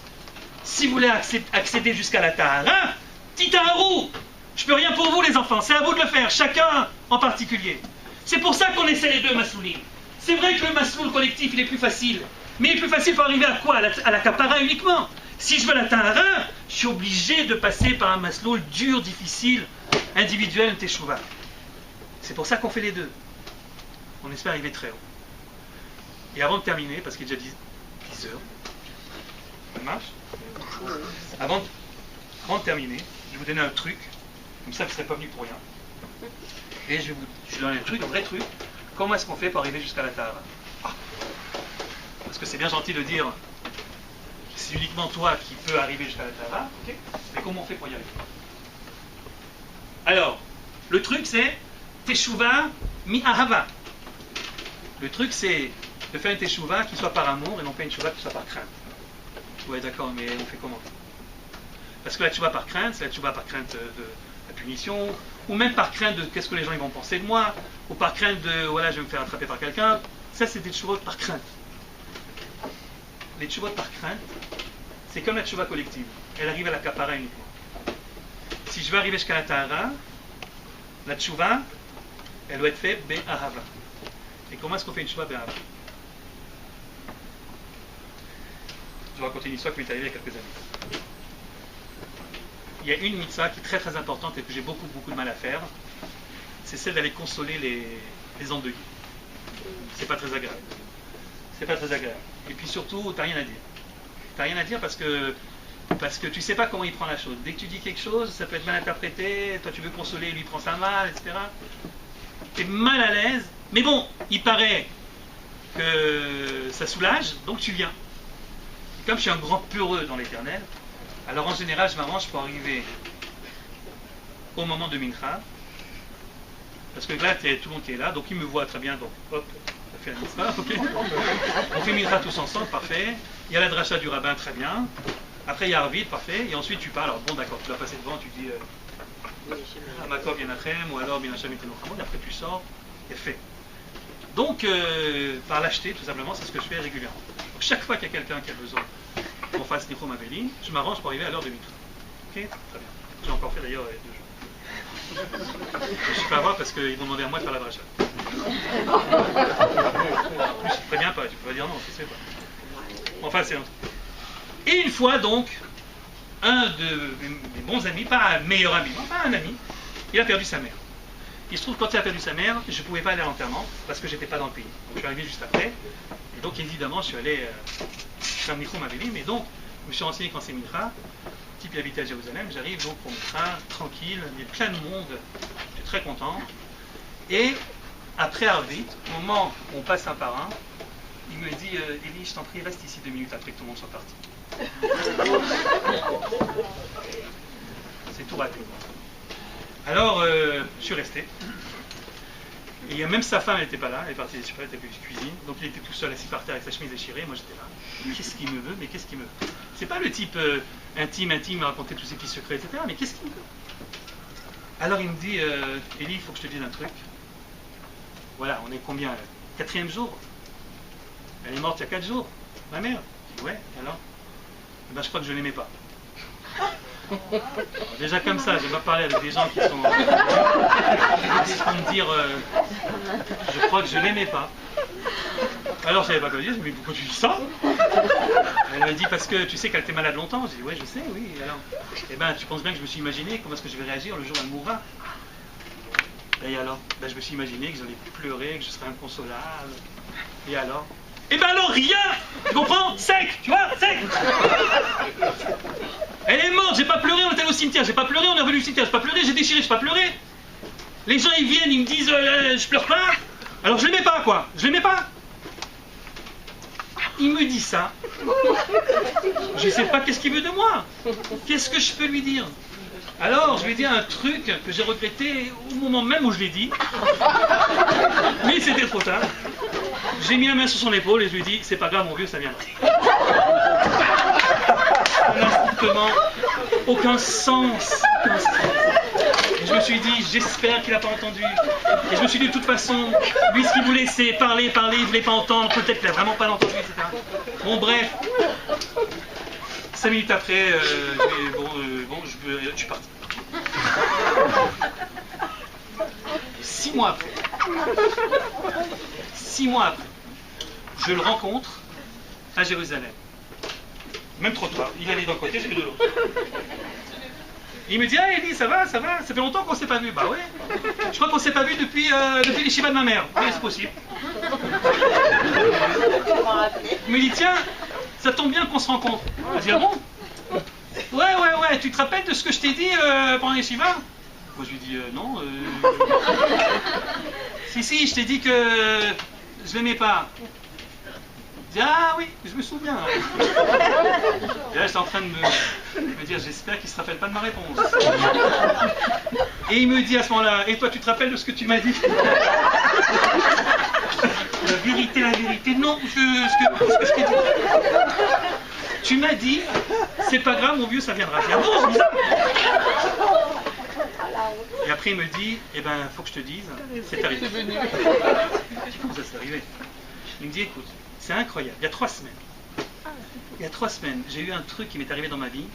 si vous voulez accéder jusqu'à la tahara, titaharu, je peux rien pour vous les enfants, c'est à vous de le faire, chacun en particulier. C'est pour ça qu'on essaie les deux masloulim. C'est vrai que le masloul collectif, il est plus facile. Mais il est plus facile pour arriver à quoi? À la kapara uniquement. Si je veux la tahara, je suis obligé de passer par un masloul dur, difficile, individuel, teshuva. C'est pour ça qu'on fait les deux. On espère arriver très haut. Et avant de terminer, parce qu'il est déjà 10 heures, ça marche? Avant de terminer, je vais vous donner un truc, comme ça vous ne serez pas venu pour rien. Et je vais vous donner un truc, un vrai truc. Comment est-ce qu'on fait pour arriver jusqu'à la tahara? Parce que c'est bien gentil de dire c'est uniquement toi qui peux arriver jusqu'à la tahara, ok? Mais comment on fait pour y arriver? Alors, le truc c'est teshuva mi ahava. Le truc c'est de faire une teshuva qui soit par amour et non pas une teshuva qui soit par crainte. Ouais, d'accord, mais on fait comment? Parce que la teshuva par crainte, c'est la teshuva par crainte de la punition, ou même par crainte de qu'est-ce que les gens ils vont penser de moi, ou par crainte de voilà, je vais me faire attraper par quelqu'un. Ça, c'est des teshuvot par crainte. Les teshuvot par crainte, c'est comme la teshuva collective. Elle arrive à la kapara uniquement. Si je veux arriver jusqu'à la tahara, la teshuva, elle doit être faite be'ahava. Et comment est-ce qu'on fait une teshuva be'ahava? Je vais raconter une histoire qui m'est arrivée il y a quelques années. Il y a une mitzvah qui est très très importante et que j'ai beaucoup de mal à faire. C'est celle d'aller consoler les endeuillés. C'est pas très agréable. C'est pas très agréable. Et puis surtout, t'as rien à dire. T'as rien à dire parce que tu sais pas comment il prend la chose. Dès que tu dis quelque chose, ça peut être mal interprété. Toi tu veux consoler, lui prend ça mal, etc. T'es mal à l'aise. Mais bon, il paraît que ça soulage, donc tu viens. Comme je suis un grand peureux dans l'éternel, alors en général je m'arrange pour arriver au moment de Mincha, parce que là il y a tout le monde qui est là, donc il me voit très bien, donc hop, ça fait la mitzvah, ok. On fait Mincha tous ensemble, parfait. Il y a la dracha du rabbin, très bien. Après il y a Arvid, parfait. Et ensuite tu parles, alors bon d'accord, tu vas passer devant, tu dis Amakov Yanachem, ou alors Binacham Itenochamon, et après tu sors, et fait. Donc par lâcheté, tout simplement, c'est ce que je fais régulièrement. Donc, chaque fois qu'il y a quelqu'un qui a besoin qu'on fasse Nichum Avelim, je m'arrange pour arriver à l'heure de Mincha. Ok? Très bien. J'ai encore fait d'ailleurs 2 jours. Je ne peux pas avoir parce qu'ils m'ont demandé à moi de faire la dracha. En plus, très bien pas, tu peux pas dire non, je sais pas. Enfin, c'est un truc. Et une fois donc, un de mes bons amis, pas un meilleur ami, enfin un ami, il a perdu sa mère. Il se trouve que quand il a perdu sa mère, je ne pouvais pas aller à l'enterrement parce que j'étais pas dans le pays. Donc, je suis arrivé juste après. Et donc évidemment, je suis allé faire Nichum Avelim. Et donc, je me suis renseigné quand c'est Mincha. Le type habitait à Jérusalem. J'arrive donc pour Mincha, tranquille, il y a plein de monde. J'étais très content. Et après Arvit, au moment où on passe un par un, il me dit Élie, je t'en prie, reste ici 2 minutes après que tout le monde soit parti. C'est tout raté. Alors, je suis resté. Et même sa femme, elle n'était pas là, elle est partie, je sais pas, elle était plus cuisine. Donc il était tout seul assis par terre avec sa chemise déchirée. Moi j'étais là. Qu'est-ce qu'il me veut? Mais qu'est-ce qu'il me veut? C'est pas le type intime, raconter tous ses petits secrets, etc. Mais qu'est-ce qu'il me veut? Alors il me dit, Élie, il faut que je te dise un truc. Voilà, on est combien? 4e jour. Elle est morte il y a 4 jours. Ma mère. Je dis, ouais, alors? Eh ben, je crois que je l'aimais pas. Alors, déjà comme ça, je vais pas parler avec des gens qui sont qui vont me dire je crois que je l'aimais pas. Alors je savais pas quoi dire, je me dis pourquoi tu dis ça? Elle m'a dit parce que tu sais qu'elle était malade longtemps. J'ai dit ouais je sais, oui, alors. Eh ben tu penses bien que je me suis imaginé comment est-ce que je vais réagir le jour où elle mourra. Et alors? Ben, je me suis imaginé que j'allais pleurer, que je serais inconsolable. Et alors? Eh ben alors rien! Tu comprends? Sec, tu vois, sec! Elle est morte, j'ai pas pleuré, on est allé au cimetière, j'ai pas pleuré, on est revenu au cimetière, j'ai pas pleuré, j'ai déchiré, j'ai pas pleuré. Les gens ils viennent, ils me disent je pleure pas. Alors je l'aimais pas quoi, je l'aimais pas. Il me dit ça. Je sais pas qu'est-ce qu'il veut de moi. Qu'est-ce que je peux lui dire? Alors je lui ai dit un truc que j'ai regretté au moment même où je l'ai dit. Mais c'était trop tard. J'ai mis la main sur son épaule et je lui ai dit c'est pas grave mon vieux, ça viendra. Ça n'a strictement aucun sens. Et je me suis dit j'espère qu'il n'a pas entendu. Et je me suis dit de toute façon, lui ce qu'il voulait c'est parler, il ne voulait pas entendre, peut-être qu'il n'a vraiment pas entendu, etc. Bon bref. 5 minutes après, je suis parti. 6 mois après. 6 mois après, je le rencontre à Jérusalem. Même trottoir. Il allait d'un côté, je vais de l'autre. Il me dit ah Élie, ça va, ça fait longtemps qu'on ne s'est pas vu. Bah ouais. Je crois qu'on ne s'est pas vu depuis les Shiva de ma mère. Oui, c'est possible. Il me dit tiens, ça tombe bien qu'on se rencontre. Je dis ah bon? Ouais, tu te rappelles de ce que je t'ai dit pendant les Shiva? Moi je lui dis non. Si, je t'ai dit que je l'aimais pas. Je dis ah oui, je me souviens. Et là j'étais en train de me dire j'espère qu'il ne se rappelle pas de ma réponse. Et il me dit à ce moment-là, et toi tu te rappelles de ce que tu m'as dit? La vérité, non, ce que je t'ai dit. Tu m'as dit, c'est pas grave mon vieux, ça viendra. Ah bon, c'est bizarre. Et après il me dit, eh ben faut que je te dise, c'est arrivé. Comment ça s'est arrivé? Il me dit écoute, c'est incroyable, il y a 3 semaines, j'ai eu un truc qui m'est arrivé dans ma vie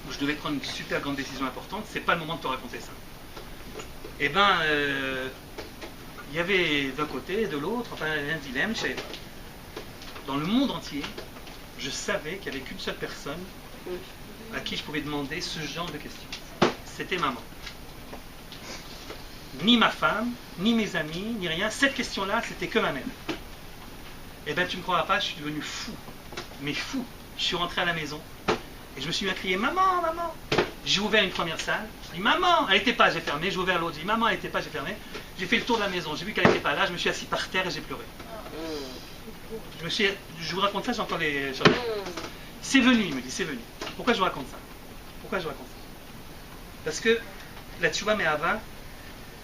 où je devais prendre une super grande décision importante, c'est pas le moment de te raconter ça. Eh ben, il y avait d'un côté et de l'autre, enfin un dilemme, je savais pas. Dans le monde entier, je savais qu'il n'y avait qu'une seule personne à qui je pouvais demander ce genre de questions. C'était maman. Ni ma femme, ni mes amis, ni rien. Cette question-là, c'était que ma mère. Eh bien, tu ne me croiras pas, je suis devenu fou. Mais fou. Je suis rentré à la maison et je me suis mis à crier « Maman, maman !» J'ai ouvert une première salle. Je dis « Maman !» Elle n'était pas, j'ai fermé. J'ai ouvert l'autre. J'ai dit « Maman, elle n'était pas, j'ai fermé. » J'ai fait le tour de la maison. J'ai vu qu'elle n'était pas là. Je me suis assis par terre et j'ai pleuré. Je vous raconte ça, j'ai encore les... C'est venu, il me dit, c'est venu. Pourquoi je vous raconte ça? Parce que la tchouva me'ava,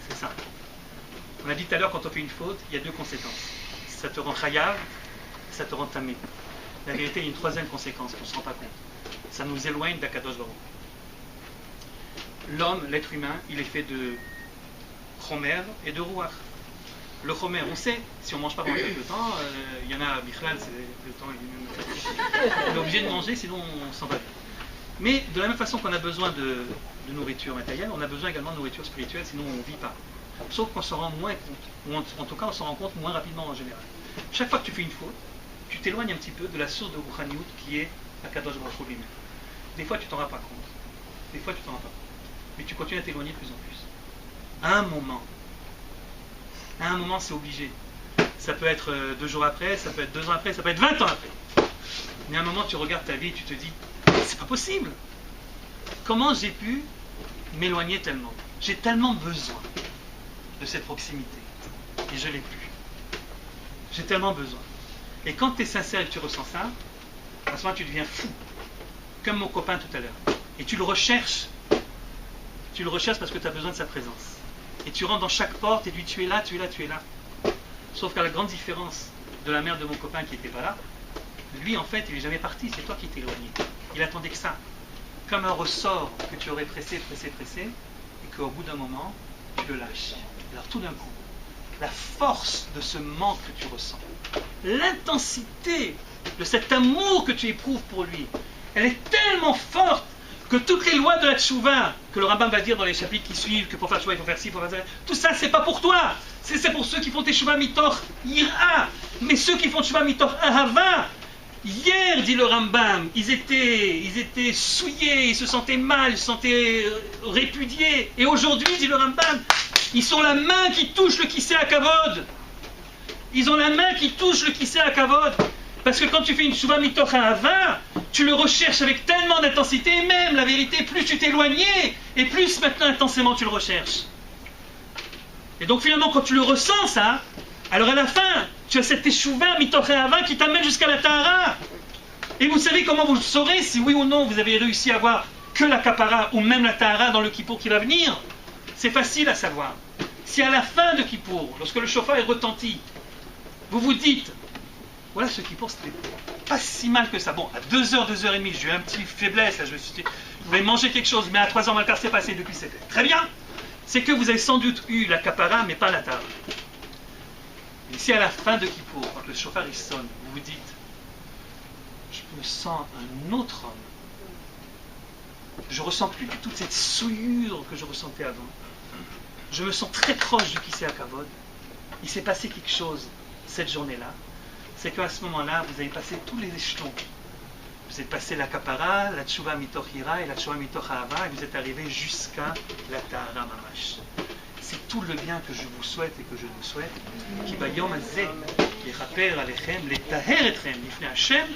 c'est ça. On a dit tout à l'heure, quand on fait une faute, il y a 2 conséquences. Ça te rend chayav, ça te rend tamé. La vérité, il y a une 3e conséquence qu'on ne se rend pas compte. Ça nous éloigne d'Akadosh Baruch. L'homme, l'être humain, il est fait de chomer et de ruach. Le chomer, on sait, si on ne mange pas pendant quelques temps, il y en a, Bichlal, le temps on est obligé de manger, sinon on s'en va vite. Mais de la même façon qu'on a besoin de nourriture matérielle, on a besoin également de nourriture spirituelle, sinon on ne vit pas. Sauf qu'on s'en rend moins compte, ou en tout cas on s'en rend compte moins rapidement en général. Chaque fois que tu fais une faute, tu t'éloignes un petit peu de la source de Rouchaniout qui est Akadosh Baruch Hu lui-même. Des fois tu t'en rends pas compte, mais tu continues à t'éloigner de plus en plus. À un moment c'est obligé. Ça peut être 2 jours après, ça peut être 2 ans après, ça peut être 20 ans après. Mais à un moment tu regardes ta vie et tu te dis, c'est pas possible. Comment j'ai pu m'éloigner tellement? J'ai tellement besoin de cette proximité. Et je l'ai plus. J'ai tellement besoin. Et quand tu es sincère et que tu ressens ça, à ce moment tu deviens fou. Comme mon copain tout à l'heure. Et tu le recherches. Tu le recherches parce que tu as besoin de sa présence. et tu rentres dans chaque porte et tu dis tu es là, tu es là, tu es là. Sauf qu'à la grande différence de la mère de mon copain qui n'était pas là, lui en fait il n'est jamais parti, c'est toi qui t'es éloigné. Il attendait que ça. Comme un ressort que tu aurais pressé, et qu'au bout d'un moment, tu le lâches. Alors tout d'un coup, la force de ce manque que tu ressens, l'intensité de cet amour que tu éprouves pour lui, elle est tellement forte que toutes les lois de la tchouva, que le rabbin va dire dans les chapitres qui suivent, que pour faire tchouva il faut faire ci, pour faire ça, tout ça c'est pas pour toi, c'est pour ceux qui font tchouva mitoch ira, mais ceux qui font tchouva mitoch ahava, hier, dit le Rambam, ils étaient souillés, ils se sentaient mal, ils se sentaient répudiés. Et aujourd'hui, dit le Rambam, ils sont la main qui touche le kissé à kavod. Ils ont la main qui touche le kissé à kavod. Parce que quand tu fais une tchouva mitoch ahava, tu le recherches avec tellement d'intensité, et même, la vérité, plus tu t'éloignais, et plus maintenant intensément tu le recherches. Et donc finalement, quand tu le ressens, ça, alors à la fin, tu as cette teshuvah mitoch ahava qui t'amène jusqu'à la tahara. Et vous savez comment vous saurez si oui ou non vous avez réussi à avoir que la kapara ou même la tahara dans le kippour qui va venir. C'est facile à savoir. Si à la fin de kippour, lorsque le chauffard est retenti, vous vous dites, voilà ce kippour c'était pas si mal que ça. Bon, à 2h, 2h30, j'ai eu un petit faiblesse, là, je voulais manger quelque chose, mais à 3h moins le quart c'est passé depuis 7 heures. Très bien. C'est que vous avez sans doute eu la kapara, mais pas la tahara. Et si à la fin de Kippour, quand le chauffard il sonne, vous vous dites, je me sens un autre homme, je ressens plus toute cette souillure que je ressentais avant, je me sens très proche du kissé à kavod, il s'est passé quelque chose cette journée-là, c'est qu'à ce moment-là, vous avez passé tous les échelons. Vous êtes passé la kapara, la tchouva mitoch ira et la tchouva mitoch ahava, et vous êtes arrivé jusqu'à la tahara mamash. C'est tout le bien que je vous souhaite et que je nous souhaite. Qui bayom azeh, yechaper alechem, letaher etchem, lifnei Hashem,